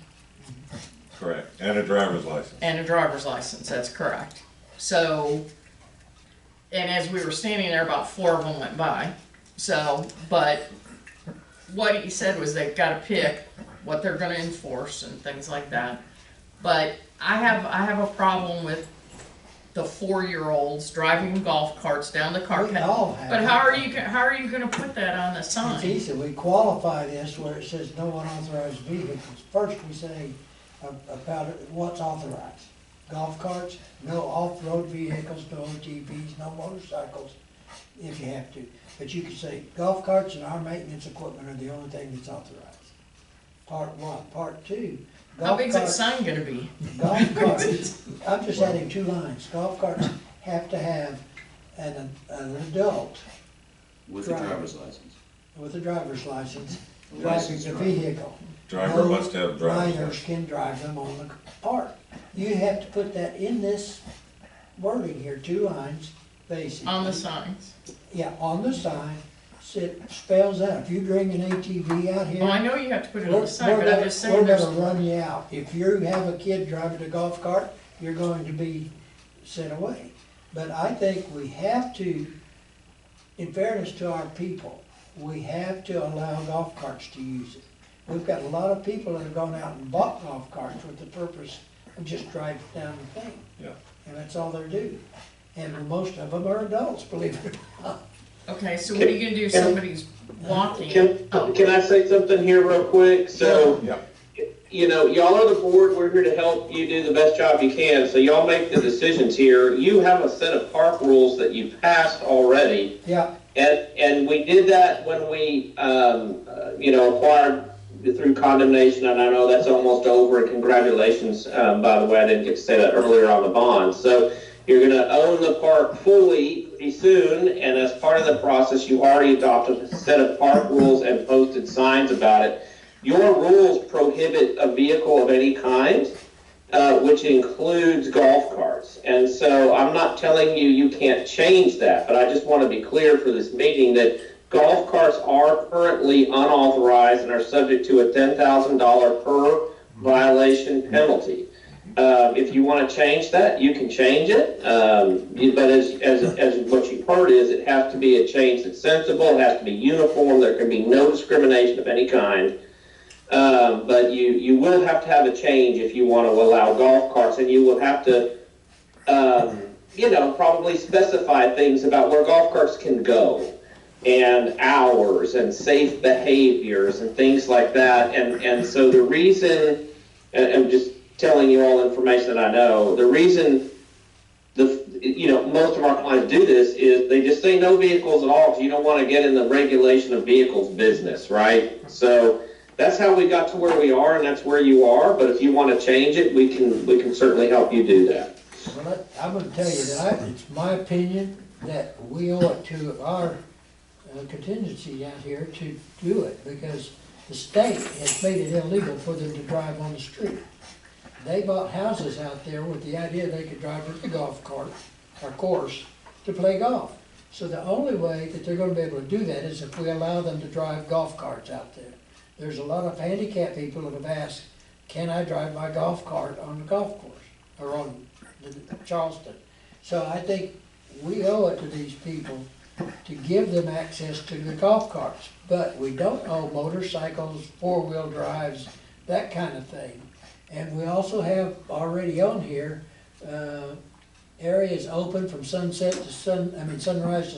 Correct, and a driver's license. And a driver's license, that's correct. So, and as we were standing there, about 4 of them went by. So, but what he said was they've gotta pick what they're gonna enforce and things like that. But I have a problem with the 4-year-olds driving golf carts down the cart We path. all have. But how are you gonna put that on the It's sign? easy, we qualify this where it says no unauthorized vehicles. First, we say about what's authorized. Golf carts, no off-road vehicles, no OTVs, no motorcycles, if you have to. But you could say golf carts and our maintenance equipment are the only thing that's authorized. Part one. Part two. How big's that golf sign gonna be? Golf carts, I'm just adding 2 lines. Golf carts have to have an adult With a driver's license. with a driver's license driving Licensed the driver. vehicle. Driver must have a driver's Minors license. can drive them on the park. You have to put that in this wording here, 2 lines, basically. On the signs? Yeah, on the sign, it spells out, if you bring an ATV out here. Well, I know you have to put it on We're the sign, but I'm just saying we're there's. gonna run you out. If you have a kid driving a golf cart, you're going to be sent away. But I think we have to, in fairness to our people, we have to allow golf carts to use it. We've got a lot of people that have gone out and bought golf carts with the purpose of just driving down the thing. Yeah. And that's all they're doing. And most of them are adults, believe it or not. Okay, so what are you gonna do if somebody's walking? Can I say something here real quick? So, Yeah. y'all are the board, we're here to help you do the best job you can, so y'all make the decisions here. You have a set of park rules that you passed already, Yeah, and we did that when we, acquired through condemnation, and I know that's almost over, and congratulations, by the way, I didn't get to say that earlier on the bond. So, you're gonna own the park fully pretty soon, and as part of the process, you already adopted a set of park rules and posted signs about it. Your rules prohibit a vehicle of any kind, which includes golf carts. And so I'm not telling you you can't change that, but I just want to be clear for this meeting that golf carts are currently unauthorized and are subject to a $10,000 per violation penalty. If you want to change that, you can change it. But as what you've heard is, it has to be a change that's sensible, it has to be uniform, there can be no discrimination of any kind. But you will have to have a change if you want to allow golf carts, and you will have to, probably specify things about where golf carts can go, and hours, and safe behaviors, and things like that. And so the reason, and I'm just telling you all information that I know, the reason most of our clients do this is they just say no vehicles at all because you don't want to get in the regulation of vehicles business, right? So that's how we got to where we are, and that's where you are. But if you want to change it, we can certainly help you do that. Well, I'm gonna tell you that it's my opinion that we owe it to our contingency out here to do it, because the state has made it illegal for them to drive on the street. They bought houses out there with the idea they could drive with the golf cart or course to play golf. So the only way that they're gonna be able to do that is if we allow them to drive golf carts out there. There's a lot of handicapped people that have asked, can I drive my golf cart on the golf course or on Charleston? So I think we owe it to these people to give them access to the golf carts. But we don't owe motorcycles, four-wheel drives, that kind of thing. And we also have already on here, areas open from sunrise to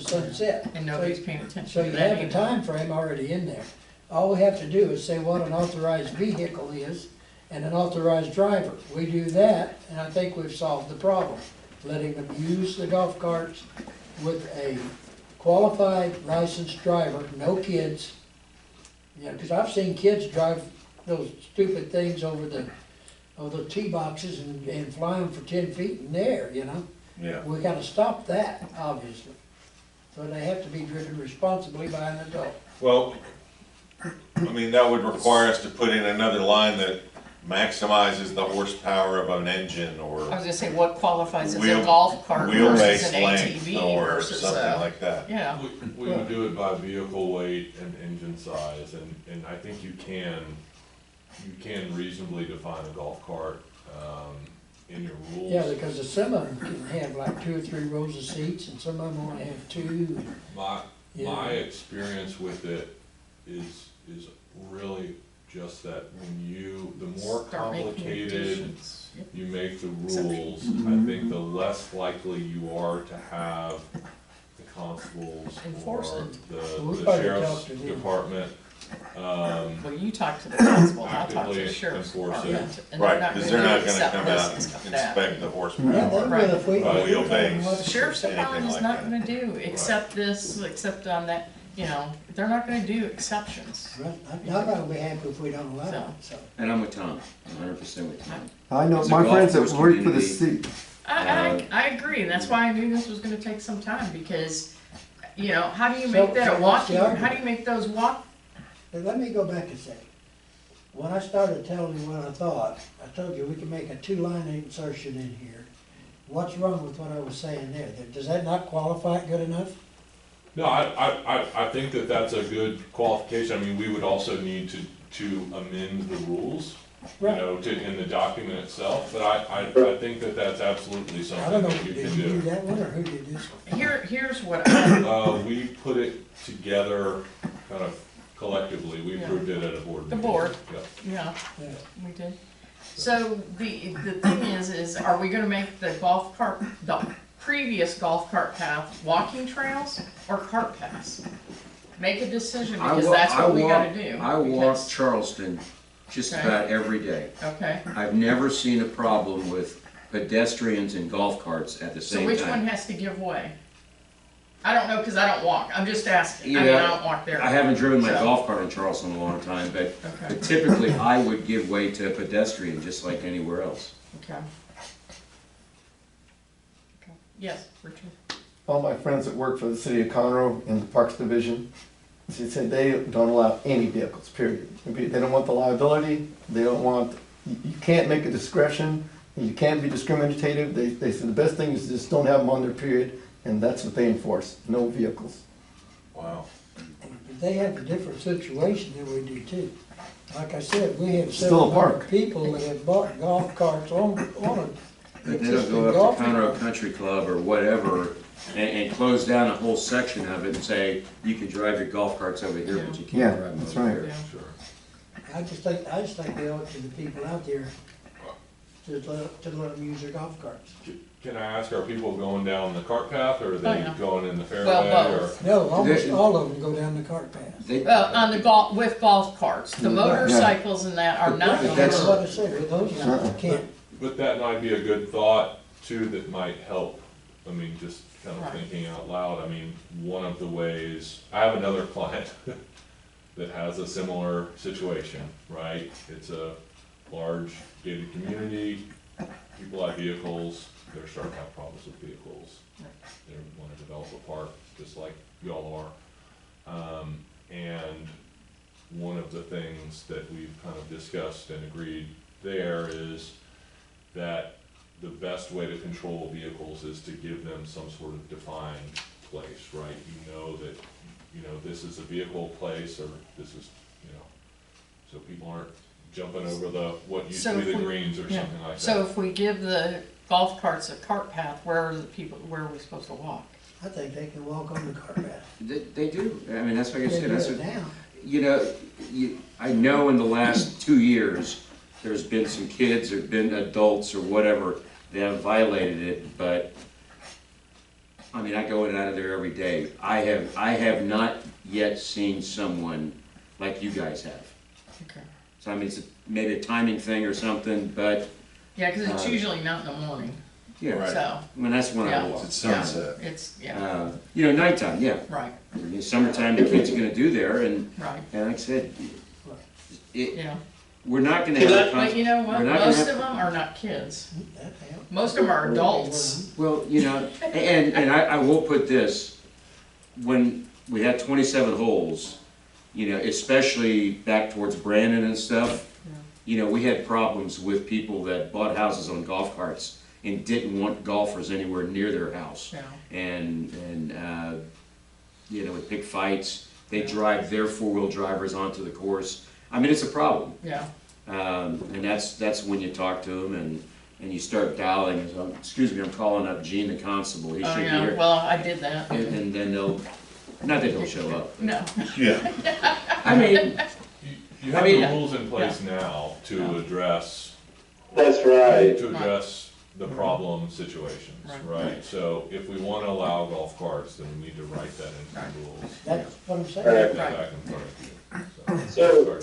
sunset. And nobody's paying attention So to you that have a either. time frame already in there. All we have to do is say what an authorized vehicle is and an authorized driver. We do that, and I think we've solved the problem. Letting them use the golf carts with a qualified licensed driver, no kids. Because I've seen kids drive those stupid things over the tee boxes and fly them for 10 feet in the air, Yeah. We gotta stop that, obviously. So they have to be driven responsibly by an adult. Well, that would require us to put in another line that maximizes the horsepower of an engine I or was gonna say, what qualifies as a Wheel- golf cart versus wheelbase an length ATV or versus something like that. yeah. We would do it by vehicle weight and engine size, and I think you can reasonably define a golf cart, in your rules. Yeah, because some of them can have like 2 or 3 rows of seats, and some of them only have 2. My experience with it is really just that the more Start making complicated additions. Yep. you make the rules, I think the less likely you are to have the constables Enforce or it. We'll the probably sheriff's talk to them. department, Well, you talk to the constable, I'll talk to actively the sheriff's enforce it. department. and Right, they're because they're not gonna accept come this out and and stuff like that. inspect the Yeah, horsepower. they will if we. Wheelbase. The sheriff's department Anything is like not that. gonna do, except this, except on that, they're not gonna do exceptions. I'm not gonna be happy if we don't allow it, so. And I'm with Tom, 100% with Tom. I know It's a my golf friends that course work for the community. city. I agree, and that's why I knew this was gonna take some time, because, how do you So- make that so a what's the walking, how argument? do you make those walk? But let me go back a second. When I started telling you what I thought, I told you we can make a 2-line insertion in here. What's wrong with what I was saying there? Does that not qualify it good enough? No, I think that that's a good qualification. We would also need to amend the rules, in the document itself, but I think that that's absolutely I something don't know, that you did can you do do. that one, or who did this one? Here's what We put it together kind of collectively. We Yeah. approved it at a board The meeting. board. Yep. yeah, Yeah. we did. So the thing is are we gonna make the previous golf cart path walking trails or cart paths? Make a decision, because that's what we gotta do. I walk because- Charleston just Okay. about every day. Okay, I've never seen a problem with pedestrians and golf carts at the so same which one time. has to give way? I don't know, because I don't walk, I'm just asking, I Yeah, don't walk there. I haven't driven my So- golf cart in Charleston in a long time, but Okay, typically I would give way to a pedestrian just like anywhere else. okay. Okay. Yes, Richard? All my friends that work for the city of Conroe in the Parks Division, they said they don't allow any vehicles, period. They don't want the liability, they don't want, you can't make a discretion, you can't be discriminative. They said the best thing is just don't have them on there, period, and that's what they enforce, no vehicles. Wow. They have a different situation than we do too. Like I said, we have Still a several park. hundred people that have bought golf carts on But they don't existing go golf up to Conroe carts. Country Club or whatever and close down a whole section of it and say, you can drive your golf carts over here, but you Yeah, can't drive them that's over right. here. Yeah. Sure. I just think we owe it to the people out there to let them use their golf carts. Can I ask, are people going down the cart path, or are Oh, they yeah. going in the fairway, Well, or? both. No, almost They- all of them go down the cart path. They- Well, on the golf, with golf carts, the motorcycles and that are not But That's that's- what I said, with those, you can't. But that might be a good thought too, that might help. I mean, just kind of Right. thinking out loud, I mean, one of the ways, I have another client that has a similar situation, right? It's a large gated community, people have vehicles, they're starting to have problems with vehicles. They wanna develop a park, just like y'all are. And one of the things that we've kind of discussed and agreed there is that the best way to control vehicles is to give them some sort of defined place, right? You know that, you know, this is a vehicle place, or this is, you know, so people aren't jumping over what used So to be if the we- greens or Yeah. something like that. So if we give the golf carts a cart path, where are where are we supposed to walk? I think they can walk on the cart path. They do. I mean, that's like I They said, do that's it what, now. you know, I know in the last 2 years, there's been some kids or been adults or whatever that have violated it, but, I mean, I go in and out of there every day. I have not yet seen someone like you guys have. Okay. So I mean, it's maybe a timing thing or something, but, Yeah, because it's usually not in the morning, yeah, Right. so, I mean, that's when I Yeah. walk. It's sunset. it's, yeah, You know, nighttime, yeah. right, Summertime, the kids are gonna do there, and right, like I said, yeah. we're not gonna have a But you know what, we're not gonna most have- of them are not kids. That helps. Most of them are adults. Well, you know, and I will put this, when we had 27 holes, you know, especially back towards Brandon and stuff, you know, we had problems with people that bought houses on golf carts and didn't want golfers anywhere near their house. Yeah. And you know, with big fights, they drive their four-wheel drivers onto the course. I mean, it's a problem. Yeah, And that's when you talk to them and you start dialing, so, excuse me, I'm calling up Gene the constable, he oh, should be yeah, here. well, I did that. And then they'll, not that they'll show up. No, Yeah. I mean, You have I mean, the rules in place now to address, That's right. to address the problem situations, Right. right? So if we wanna allow golf carts, then we need to write that into Right. the rules. That's what I'm saying. Right. Get that back in front of you. So,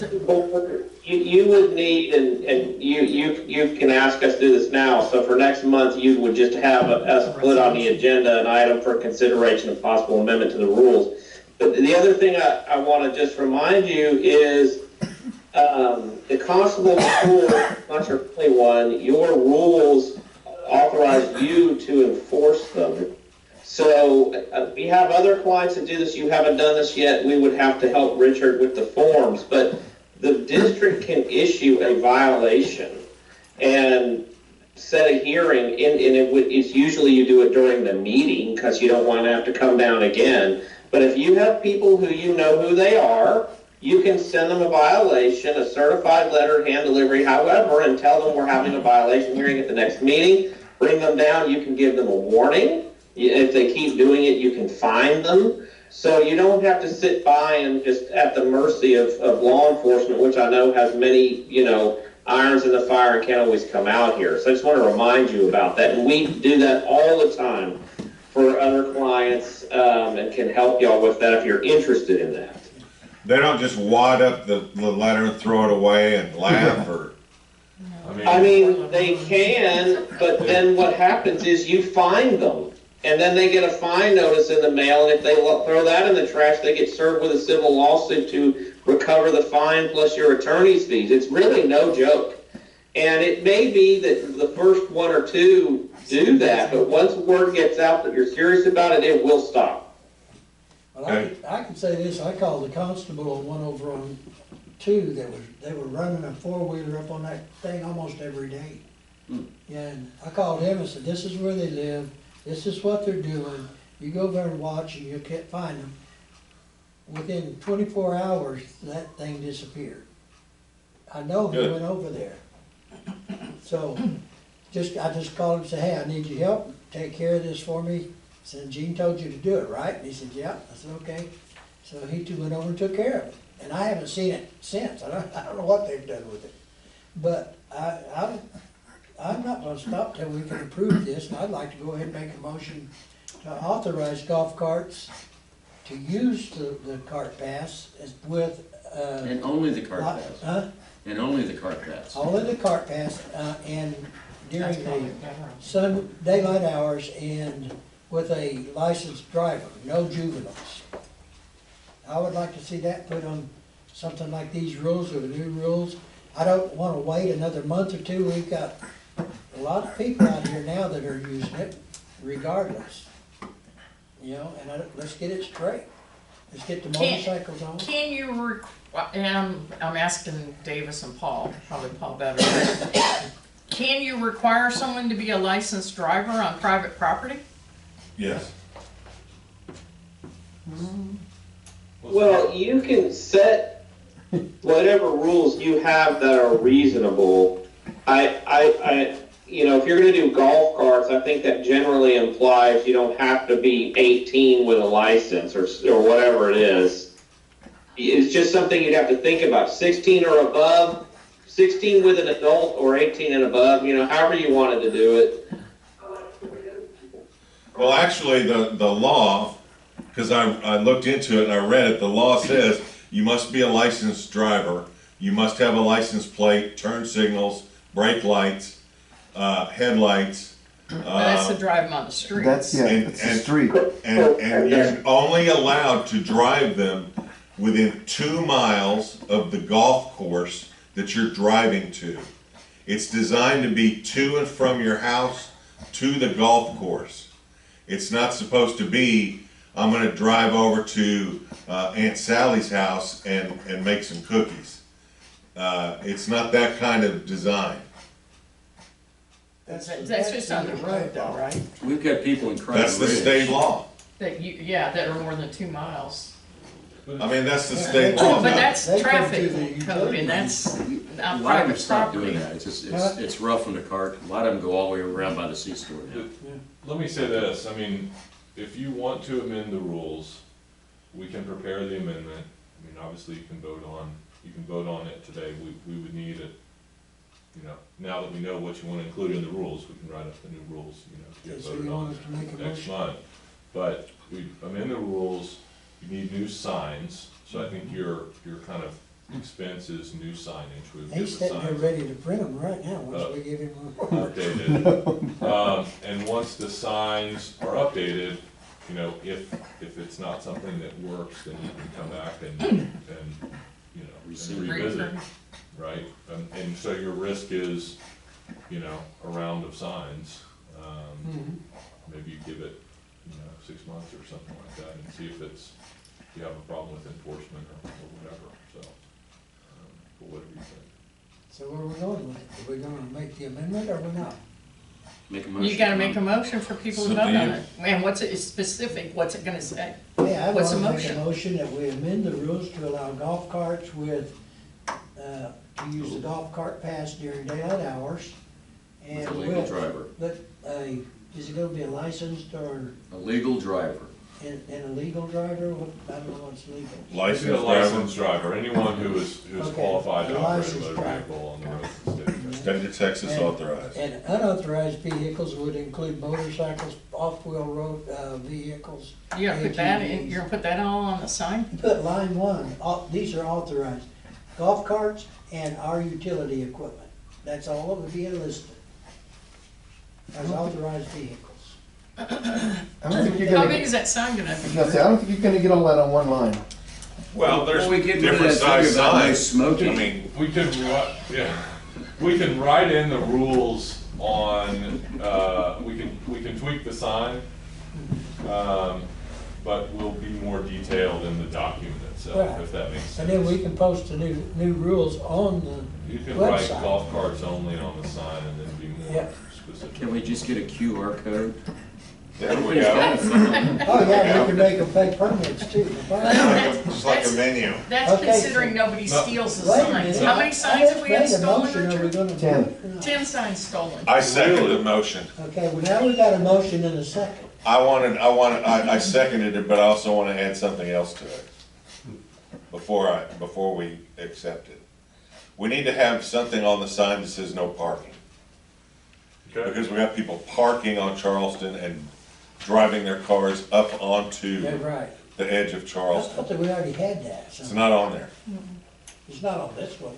you would need, and you can ask us to do this now, so for next month, you would just have us put on the agenda an item for consideration of possible amendment to the rules. But the other thing I wanna just remind you is, the constable report, not your only one, your rules authorize you to enforce them. So, we have other clients that do this, you haven't done this yet, we would have to help Richard with the forms, but the district can issue a violation and set a hearing, and it's usually you do it during the meeting, because you don't want to have to come down again. But if you have people who you know who they are, you can send them a violation, a certified letter, hand delivery, however, and tell them we're having a violation hearing at the next meeting, bring them down, you can give them a warning. If they keep doing it, you can fine them. So you don't have to sit by and just at the mercy of law enforcement, which I know has many, irons in the fire and can't always come out here. So I just want to remind you about that. And we do that all the time for other clients, and can help y'all with that if you're interested in that. They don't just wad up the letter and throw it away and laugh or, I mean, they can, but then what happens is you fine them. And then they get a fine notice in the mail, and if they throw that in the trash, they get served with a civil lawsuit to recover the fine plus your attorney's fees. It's really no joke. And it may be that the first one or two do that, but once word gets out that you're serious about it, it will stop. Well, I can say this, I called the constable on one over on 2, they were running a 4-wheeler up on that thing almost every day. Yeah, and I called him and said, this is where they live, this is what they're doing, you go there and watch and you can't find them. within 24 hours, that thing disappeared. I know he Good. went over there. So, I just called him and said, hey, I need your help, take care of this for me. I said, Gene told you to do it, right? And he said, yeah. I said, okay. So he too went over and took care of it. And I haven't seen it since. I don't know what they've done with it. But I'm not gonna stop till we can approve this, and I'd like to go ahead and make a motion to authorize golf carts to use the cart pass with, And only the cart pass. Huh? And only the cart pass. Only the cart pass, and That's during probably the better. daylight hours and with a licensed driver, no juveniles. I would like to see that put on something like these rules or the new rules. I don't wanna wait another month or two. We've got a lot of people out here now that are using it regardless. You know, and let's get it straight. Let's get the motorcycles on. Can you and I'm asking Davis and Paul, probably Paul better. Can you require someone to be a licensed driver on private property? Yes. Well, you can set whatever rules you have that are reasonable. If you're gonna do golf carts, I think that generally implies you don't have to be 18 with a license or whatever it is. It's just something you'd have to think about, 16 or above, 16 with an adult or 18 and above, however you wanted to do it. Well, actually, the law, because I looked into it and I read it, the law says you must be a licensed driver, you must have a license plate, turn signals, brake lights, headlights. But that's to drive them on the streets. That's, yeah, And- it's the and- street. And you're only allowed to drive them within 2 miles of the golf course that you're driving to. It's designed to be to and from your house to the golf course. It's not supposed to be, I'm gonna drive over to Aunt Sally's house and make some cookies. It's not that kind of design. That's just on the road though, right? We've got people in Crime That's the state law. That that are more than 2 miles. I mean, that's the state law. But that's They come traffic to the code utility. and that's A not lot of them private stop doing property. that. It's just, it's rough on the cart. A lot of them go all the way around by the C-store now. Let me say this, I mean, if you want to amend the rules, we can prepare the amendment. I mean, obviously you can vote on it today. We would need it, now that we know what you want to include in the rules, we can write up the new rules, to get So voted you want on us to make a next motion? month. But we amend the rules, you need new signs, so I think your kind of expense is new signage. We would get He's the sitting there signs ready to print them right now, once we give him a updated. And once the signs are updated, if it's not something that works, then you can come back and revisit, right? And so your risk is, a round of signs. Maybe you give it, 6 months or something like that and see if you have a problem with enforcement or whatever, so. But whatever you think. So where are we going with it? Are we gonna make the amendment or we're not? Make a motion. You gotta make a motion for people to So vote do on you- it. And what's it, it's specific, what's it gonna say? Yeah, I What's the wanna make a motion? motion that we amend the rules to allow golf carts with, to use the golf cart pass during daylight hours. With And a legal with, driver. but, is it gonna be a licensed or A legal driver. and a legal driver? I don't know what's legal. Licensed Maybe a driver, licensed driver, anyone who is Okay, qualified to a operate a licensed motor driver. vehicle on the road in the state of Texas. state of Texas And- authorized. And unauthorized vehicles would include motorcycles, off-wheel road, vehicles. You're gonna put that in, ATVs. you're gonna put that all on the sign? Put line one, these are authorized, golf carts and our utility equipment. That's all of it being listed as authorized vehicles. I don't think you're How gonna, big I is that sign gonna was be? gonna say, I don't think you're gonna get all that on one line. Well, there's Well, we get rid of different that size thing about no signs. smoking. I mean, We can write in the rules on, we can tweak the sign, but we'll be more detailed in the document itself, Right. if that makes sense. And then we can post the new rules on the You can write website. golf carts only on the sign and then be more Yeah. specific. Can we just get a QR code? there we Everybody's go. got a phone. Oh, yeah, we can make them pay permits too. Just like a menu. That's Okay, considering so- nobody steals the Wait a signs. minute. How many signs have we had I just made a stolen, motion. Are we Richard? gonna do 10. it or not? 10 signs stolen. I second the motion. Okay, well, now we got a motion and a second. I seconded it, but I also wanna add something else to it. Before we accept it. We need to have something on the sign that says no parking. Okay, Because we got people parking on Charleston and driving their cars up Yeah, onto right. the edge of I Charleston. thought that we already had that, It's so not on there. it's not on this one.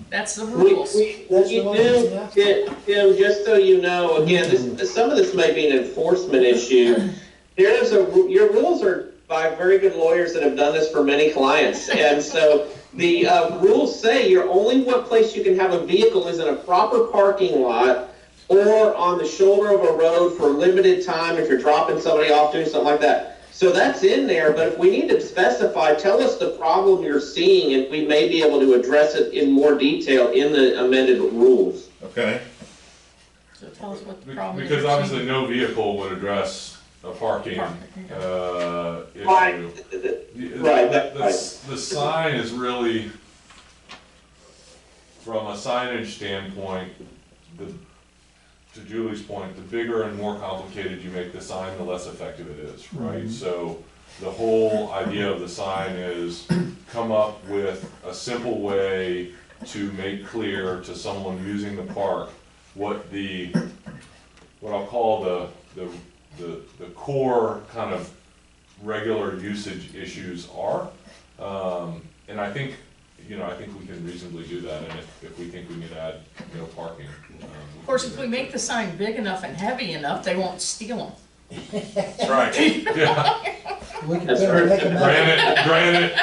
That's the We rules. That's the one that's do, Tim, just so you know, again, some of this may be an enforcement issue. Your rules are by very good lawyers that have done this for many clients. And so the rules say your only one place you can have a vehicle is in a proper parking lot or on the shoulder of a road for a limited time if you're dropping somebody off doing something like that. So that's in there, but if we need to specify, tell us the problem you're seeing and we may be able to address it in more detail in the amended rules. Okay? So tell us what the problem is. because obviously no vehicle would address a parking, issue. Right. Right, The sign is really, from a signage standpoint, to Julie's point, the bigger and more complicated you make the sign, the less effective it is, right? So the whole idea of the sign is come up with a simple way to make clear to someone using the park what I'll call the core kind of regular usage issues are. And I think we can reasonably do that, and if we think we need to add no parking. Of course, if we make the sign big enough and heavy enough, they won't steal them. That's right. Yeah, We can That's put right. make them out, granted,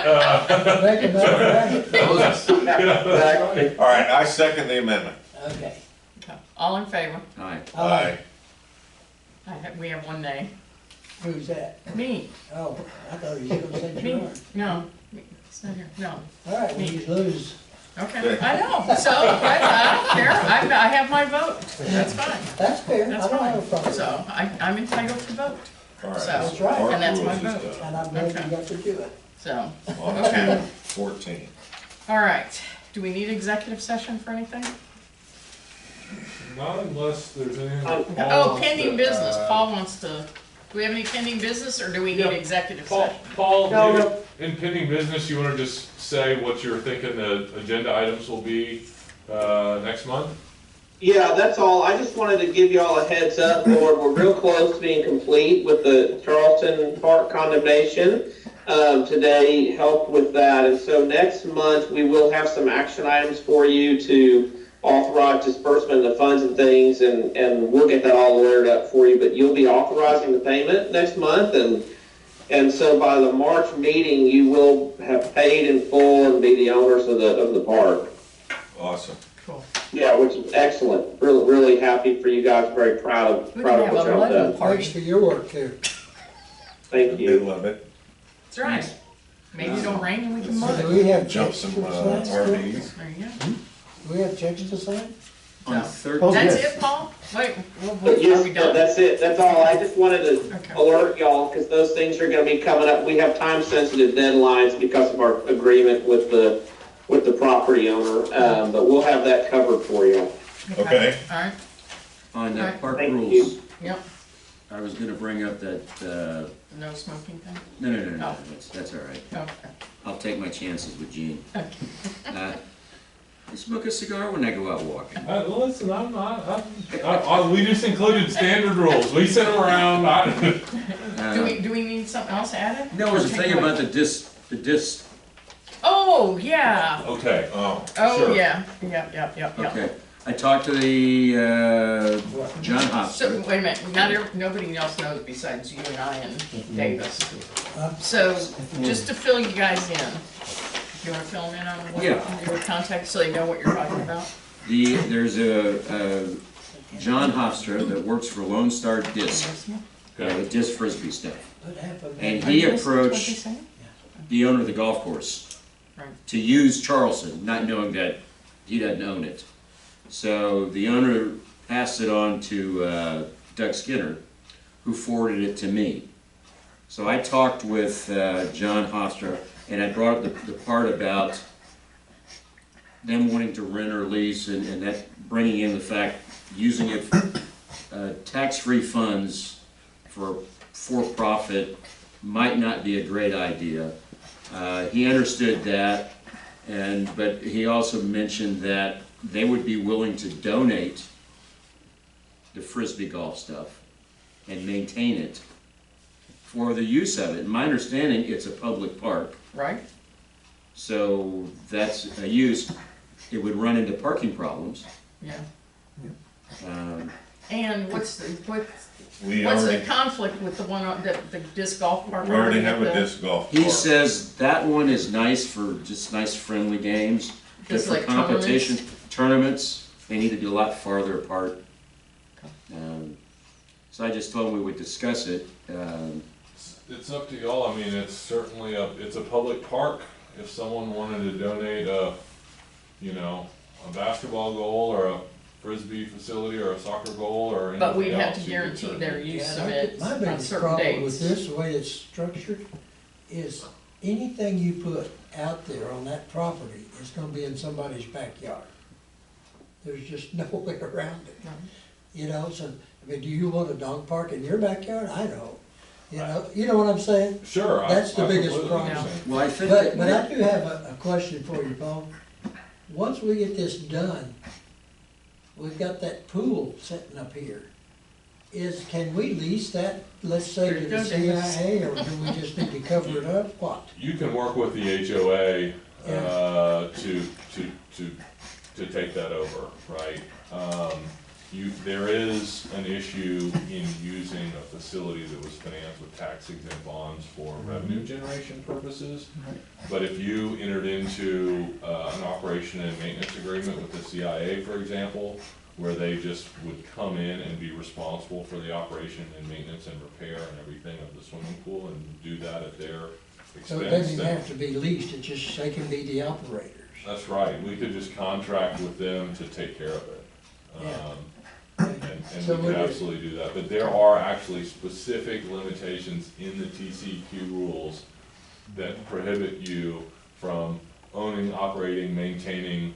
make them out, Exactly. All right, I second the amendment. okay. Okay. All in favor? Aye. Aye. We have one nay. Who's that? Me. Oh, I thought you were gonna say Me. George. No. It's not here. No. All right, well, you lose. Okay. I know. So I don't care. I have my vote. That's fine. That's fair, I That's don't have a fine. problem. So I'm entitled to vote. All right. So, That's right. Park and that's my rules is vote. done. And I'm glad Okay. you got to do it. So, On okay. to 14. All right. Do we need executive session for anything? not unless there's anything. Oh, that Paul Oh, wants pending to business. add. Paul wants to, do we have any pending business or do we need Yeah, executive Paul, session? Paul, No, maybe no. in pending business, you wanna just say what you're thinking the agenda items will be, next month? Yeah, that's all. I just wanted to give you all a heads up, Lord. We're real close to being complete with the Charleston Park condemnation. Today helped with that. And so next month, we will have some action items for you to authorize disbursement of the funds and things, and we'll get that all lawyered up for you. But you'll be authorizing the payment next month, and so by the March meeting, you will have paid in full and be the owners of the park. Awesome. Cool. Yeah, which is excellent. Really, really happy for you guys. Very proud of We what can have a y'all mud done. party. Thanks for your work too. Thank you. Middle of it. That's right. Maybe it'll rain and we can Do mud it. we have Jump checks some to sign still? RVs. There you go. Do we have checks to sign? On No. 13th. That's yes. it, Paul? Wait, are we Yes, done? that's it. That's all. I just wanted to Okay. alert y'all, because those things are gonna be coming up. We have time-sensitive deadlines because of our agreement with the property owner, but we'll have that covered for you. Okay. All right. On Alright. park Thank rules, you. Yep. I was gonna bring up that, No smoking thing? no, Oh. that's all right. Okay. I'll take my chances with Gene. Okay. I smoke a cigar when I go out walking. Listen, I'm not, we just included standard rules, we sent them around, Do we need something else added? No, there's a Or take thing away- about the disc, Oh, yeah. Okay, Oh, Oh, Sure. yeah. Yep. okay. I talked to the, John So, Hofstra. wait a minute, nobody else knows besides you and I and Davis. Huh? So, just to fill you guys in, you wanna fill them in on what Yeah. your contact, so they know what you're talking about? There's a John Hofstra that works for Lone Star Disc, okay. the disc frisbee stuff. Put half of And it. Are he you listening to what approached they say? the owner of the golf course Right. to use Charleston, not knowing that he doesn't own it. So the owner passed it on to Doug Skinner, who forwarded it to me. So I talked with John Hofstra, and I brought up the part about them wanting to rent or lease, and that bringing in the fact, using it, tax-free funds for-profit might not be a great idea. He understood that, but he also mentioned that they would be willing to donate the Frisbee golf stuff and maintain it for the use of it. In my understanding, it's a public park, Right? so that's a use. It would run into parking problems. Yeah. And what's We the already, conflict with the one, the disc golf park? we already have a at the- disc golf he course. says that one is nice for just nice friendly games, but Just for like competition, tournaments, they need to be a lot farther apart. So I just told him we would discuss it. It's up to y'all, I mean, it's certainly it's a public park. If someone wanted to donate a basketball goal or a Frisbee facility or a soccer goal or anything else. But we have to you could guarantee certainly- their use Yeah, of it my on biggest certain problem with dates. this, the way it's structured, is anything you put out there on that property is gonna be in somebody's backyard. There's just no way around it. You know, so, I mean, do you want a dog park in your backyard? I don't. You know what I'm saying? Sure. That's the I biggest completely problem. understand. Well, I think But I that, do have a question for you, Paul. Once we get this done, we've got that pool sitting up here. Can we lease that, let's say, to the CIA, or do we just need to cover it up? What? You can work with the HOA, to take that over, right? There is an issue in using a facility that was financed with tax exempt bonds for revenue generation purposes. But if you entered into an operation and maintenance agreement with the CIA, for example, where they just would come in and be responsible for the operation and maintenance and repair and everything of the swimming pool and do that at their So it expense, doesn't then have to be leased, it just, they can be the operators. that's right, we could just contract with them to take care of it. Yeah. And So we would could it- absolutely do that, but there are actually specific limitations in the TCQ rules that prohibit you from owning, operating, maintaining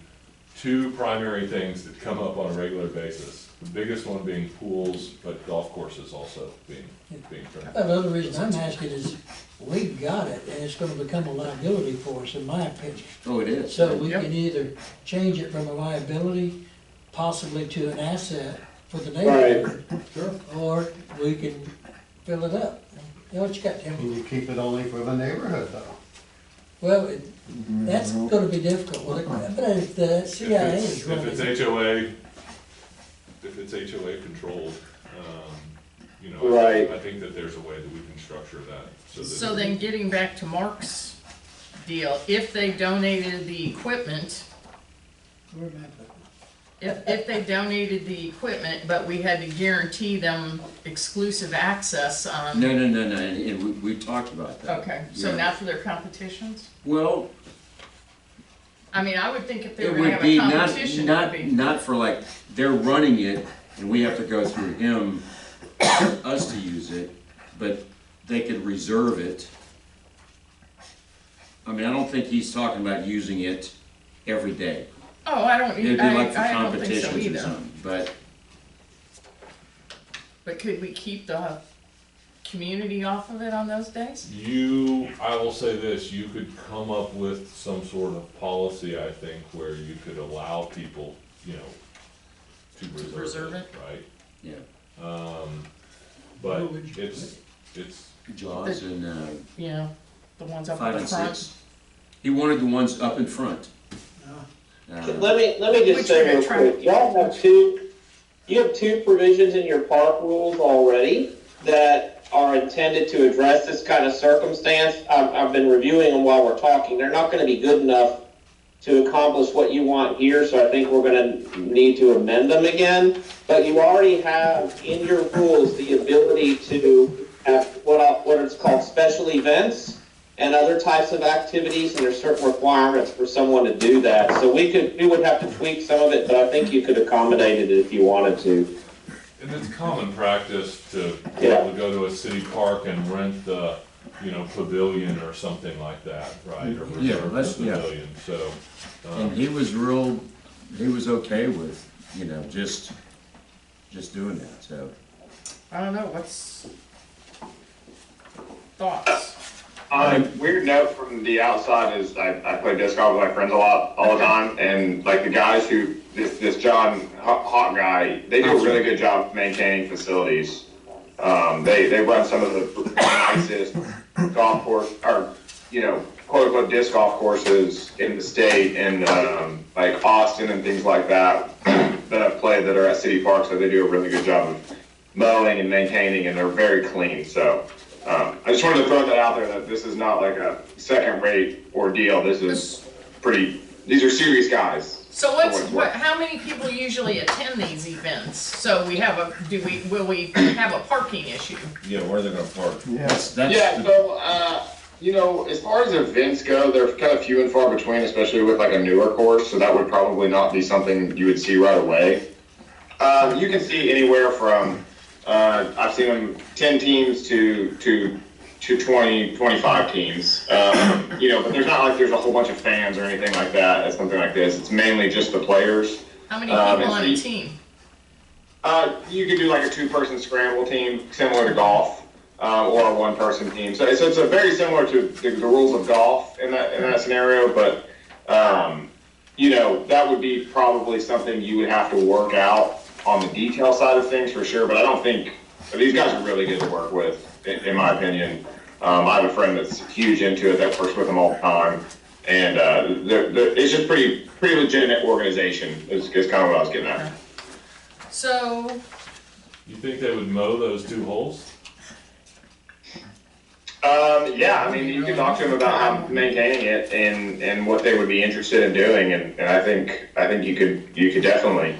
two primary things that come up on a regular basis. The biggest one being pools, but golf courses also being turned. Another reason I'm asking is, we've got it, and it's gonna become a liability for us, in my opinion. oh, it is. So we can either change it from a liability, possibly to an asset for the neighborhood. Sure. Or we can fill it up. You know what you got, Tim? Can you keep it only for the neighborhood though? Well, that's gonna be difficult, but if the CIA is If running. it's HOA, if it's HOA controlled, Right. I think that there's a way that we can structure that so that. So then getting back to Mark's deal, if they donated the equipment, Where am I putting if they donated the equipment, but we had to guarantee them exclusive access on. No, and we talked about that. Okay, so Yeah. not for their competitions? Well, I mean, I would think if they it were gonna would have be a competition, it would be. not for like, they're running it, and we have to go through him, us to use it, but they could reserve it. I mean, I don't think he's talking about using it every day. Oh, I don't, It'd be like for I don't think so competitions or either. something, but But could we keep the community off of it on those days? I will say this, you could come up with some sort of policy, I think, where you could allow people, to reserve it, right? yeah, But Who would you it's, Jaws and Yeah, the ones up 5 in the and front. 6. He wanted the ones up in front. Let me just Which say would real attract quick, y'all have you have two provisions in your park rules already that are intended to address this kind of circumstance. I've been reviewing them while we're talking. They're not gonna be good enough to accomplish what you want here, so I think we're gonna need to amend them again. But you already have in your rules the ability to have what is called special events and other types of activities, and there's certain requirements for someone to do that. So we would have to tweak some of it, but I think you could accommodate it if you wanted to. And it's common practice to be able to go to a city park and rent the, pavilion or something like that, right? Or Yeah, reserve that's- the yeah. pavilion, so. And he was okay with, just doing that, so. I don't know, what's thoughts? Weird note from the outside is I play disc golf with my friends all the time, and like the guys who, this John Hawk guy, they do a really good job of maintaining facilities. They run some of the nicest golf course, or, quote unquote disc golf courses in the state, and like Austin and things like that I've played that are at city parks, so they do a really good job of mowing and maintaining, and they're very clean, so. I just wanted to throw that out there, that this is not like a second-rate ordeal. These are serious guys. So how many people usually attend these events? So we have will we have a parking issue? Yeah, where are they gonna park? So, as far as events go, they're kind of few and far between, especially with like a newer course, so that would probably not be something you would see right away. You can see anywhere from, I've seen them 10 teams to 20, 25 teams. But there's not like there's a whole bunch of fans or anything like that at something like this. It's mainly just the players. How many people on a team? You could do like a 2-person scramble team, similar to golf, or a 1-person team. So it's a very similar to the rules of golf in that scenario, but that would be probably something you would have to work out on the detail side of things for sure, but I don't think, these guys are really good to work with, in my opinion. I have a friend that's huge into it, that works with them all the time, and it's just pretty legitimate organization, is kind of what I was getting at. So. You think they would mow those 2 holes? Yeah, you can talk to them about how maintaining it and what they would be interested in doing, and I think you could definitely,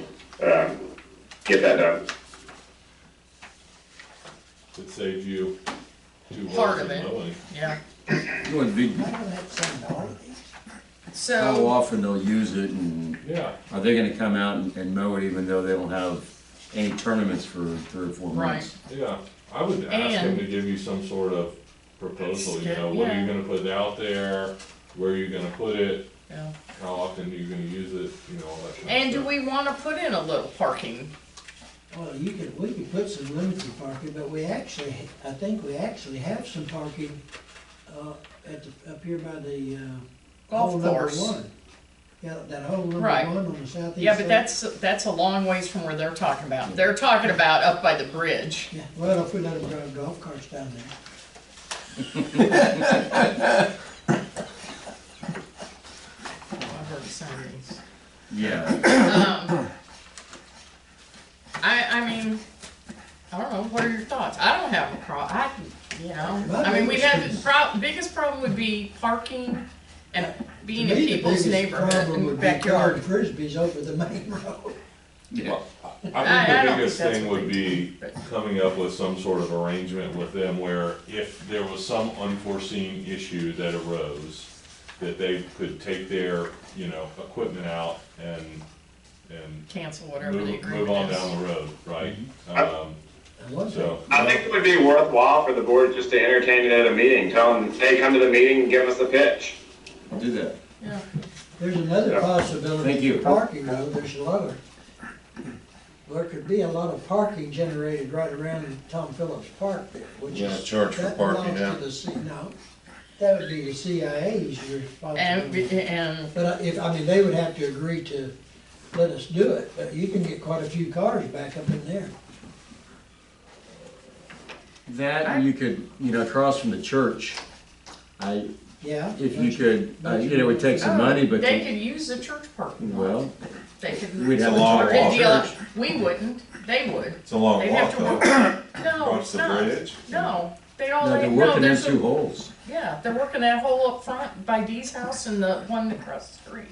get that done. It saves you 2 Part holes of it. mowing. Yeah. It would be how So, often they'll use it, and Yeah, are they gonna come out and mow it even though they don't have any tournaments for 3 or 4 months? yeah. I would ask him to give you some sort of proposal, what are you gonna put out there? Where are you gonna put it? yeah. How often are you gonna use it? All that kind of And do stuff. we wanna put in a little parking? Well, we could put some limited parking, but I think we actually have some parking, up here by the, Golf hole number course. 1. Yeah, that hole number Right. 1 on the southeast. Yeah, but side. that's a long ways from where they're talking about. They're talking about up by the bridge. Yeah, well, if we let them drive golf carts down there. Oh, I've heard sirens. Yeah. I don't know, what are your thoughts? I don't have a we have, biggest problem would be parking and being in To me, the people's biggest neighborhood problem and would be throwing backyard. frisbees over the main road. Yeah. I I think the don't biggest think that's thing what would they be do, but- coming up with some sort of arrangement with them where if there was some unforeseen issue that arose, that they could take their, equipment out and Cancel whatever the move agreement on is. down the road, right? And one thing, So, I think it would be worthwhile for the board just to entertain it at a meeting, tell them, hey, come to the meeting and give us the pitch. I'll do that. Yeah. there's another Yeah. possibility Thank you. for parking though, there could be a lot of parking generated right around Tom Phillips Park there, which Yeah, is. charge for that parking belongs now. to the no, that would be the CIA's responsibility. But they would have to agree to let us do it, but you can get quite a few cars back up in there. That, and you could, across from the church, Yeah. if you could, it would take some money, but They could use the church parking lot. well, They could. we'd have It's to a long charge walk. the Deal- church. We wouldn't, they would. It's a long They'd walk have to though, work. No, across it's the not. bridge. No, they No, all, they're no, working in there's 2 a, holes. yeah, they're working that hole up front by Dee's house and the one across the street.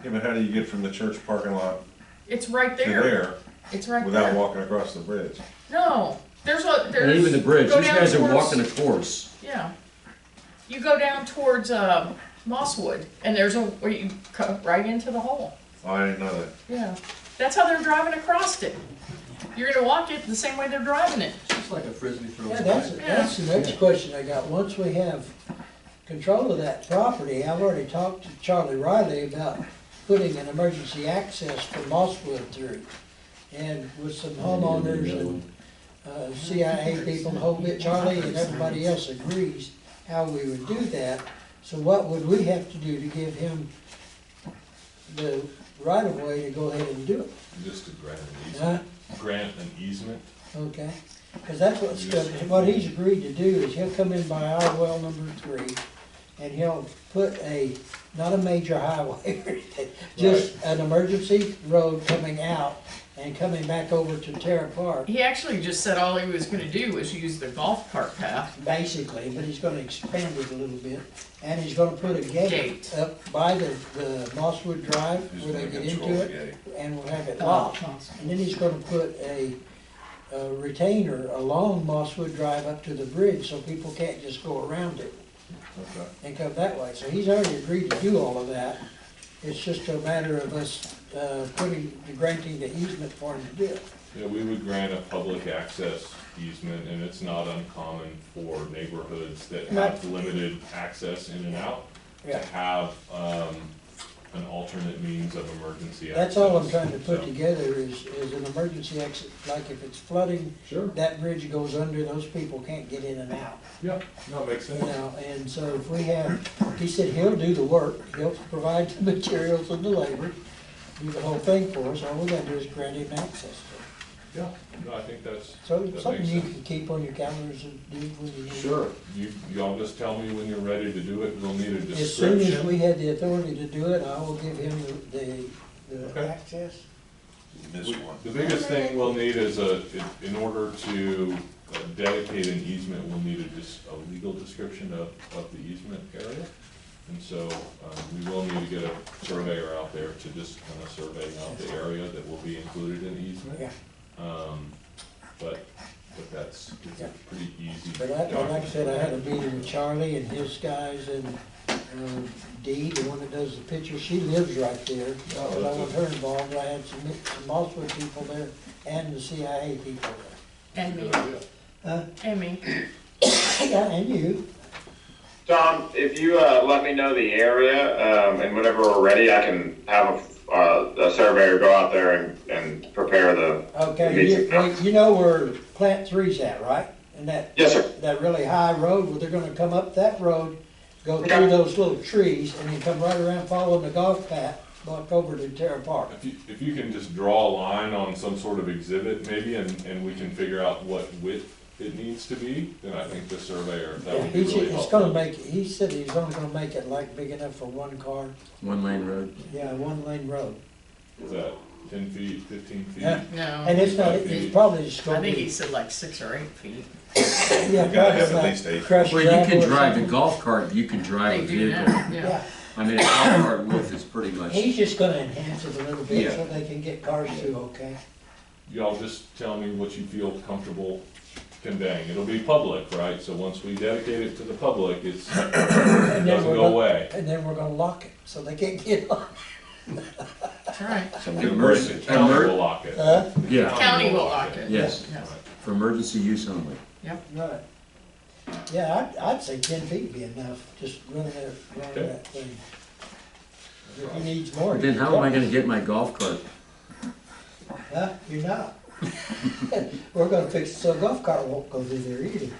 Yeah, but how do you get from the church parking lot It's right to there. there It's right without there. walking across the bridge? No, there's And even the bridge, go these down guys are towards- walking a course. Yeah. You go down towards, Mosswood and there's where you cut right into the hole. Oh, I didn't know that. Yeah. That's how they're driving across it. You're gonna watch it the same way they're driving it. Just like a frisbee throw. Yeah, that's the next question I got. Once we have control of that property, I've already talked to Charlie Riley about putting an emergency access for Mosswood through. And with some homeowners and CIA people, the whole bit, Charlie and everybody else agrees how we would do that. So what would we have to do to give him the right of way to go ahead and do it? Just to grant an Huh? easement. Grant an easement. Okay, because that's what he's agreed to do, is he'll come in by our well number 3, and he'll put not a major highway or anything, just an emergency road coming out and coming back over to Terra Park, He actually just said all he was gonna do was use the golf cart path. basically, but he's gonna expand it a little bit. And he's gonna put a gate up by the Mosswood Drive Who's where they gonna get control into the it, gate? and we'll have it locked. And then he's gonna put a retainer along Mosswood Drive up to the bridge, so people can't just go around it Okay. and come that way. So he's already agreed to do all of that. It's just a matter of us granting the easement for him to do it. Yeah, we would grant a public access easement, and it's not uncommon for neighborhoods that have limited access in and out to Yeah. have, an alternate means of emergency access. That's all I'm trying to put So- together is an emergency exit, like if it's flooding, Sure, that bridge goes under, those people can't get in and out. yeah, no, it makes You sense. know, and so if we have, he said he'll do the work, he'll provide the materials and the labor, do the whole thing for us, all we gotta do is grant him access to it. Yeah, no, I think that's, So that it's something makes you sense. can keep on your calendars and do when you need it. Sure, y'all just tell me when you're ready to do it, we'll need a description. As soon as we had the authority to do it, I will give him the Okay. access. You missed one. The biggest thing we'll need is in order to dedicate an easement, we'll need a legal description of the easement area. And so, we will need to get a surveyor out there to just kind of survey out the area that will be included in the easement. Yeah. But it's Yeah. a pretty easy But like I said, I had a document. meeting with Charlie and his guys and Dee, the one that does the pictures, she lives right there. Oh, Because I that's want her involved, I had some Mosswood people there and the CIA people And me, Good idea. there. and me. Yeah, and you. Tom, if you let me know the area, and whenever we're ready, I can have a surveyor go out there and prepare the. Okay, you know where Plant 3's at, right? And Yes, sir. that really high road, where they're gonna come up that road, go Okay. through those little trees, and then come right around following the golf path, walk over to Terra Park. If you can just draw a line on some sort of exhibit maybe, and we can figure out what width it needs to be, then I think the surveyor, that Yeah, would be really he's gonna helpful. make, he said he's only gonna make it like big enough for one car, 1-lane road. yeah, 1 lane road. Is that 10 feet, 15 feet? Yeah. No, And it's not, it's probably just I gonna think he be, said like 6 or 8 feet. yeah, You gotta have probably at least like 8. crushed Well, you can gravel or drive the something. golf cart, you can drive They a do vehicle. now, yeah. Yeah, I mean, a golf cart width is pretty much, he's just gonna enhance it a little bit Yeah. so they can get cars through, okay? Y'all just tell me what you feel comfortable conveying. It'll be public, right? So once we dedicate it to the public, it And doesn't then we're go gonna- away. And then we're gonna lock it, so they can't get on. That's right. so The emergency, county will lock it. Huh? The Yeah. County will lock it. yes, Yes. for emergency use only. Right. Yeah, I'd say 10 feet would be enough, just running Okay. that thing. If he needs more. Then how am I gonna get my golf cart? Huh? You're not. We're gonna fix it so a golf cart won't go through there either.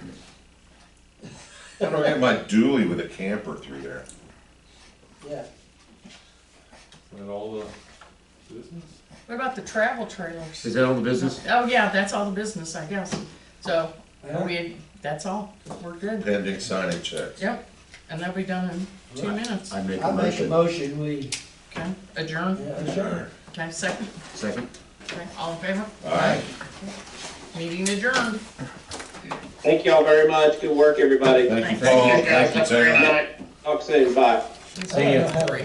How do I get my dually with a camper through there? Yeah. Is that all the business? What about the travel trailers? Is that all the business? Oh, yeah, that's all the business, I guess. So, Yeah. that's all. We're good. Pending signing checks. Yep. And that'll be done in 2 minutes. I make I a make a motion. motion, we, Okay, adjourn. yeah, sure. Okay, second. Second? Okay, all in favor? Aye. Meeting adjourned. Thank you all very much. Good work, everybody. Thank you, Thank Paul. you, guys. Thank you, Tim. Talk soon. Bye. See ya. Three.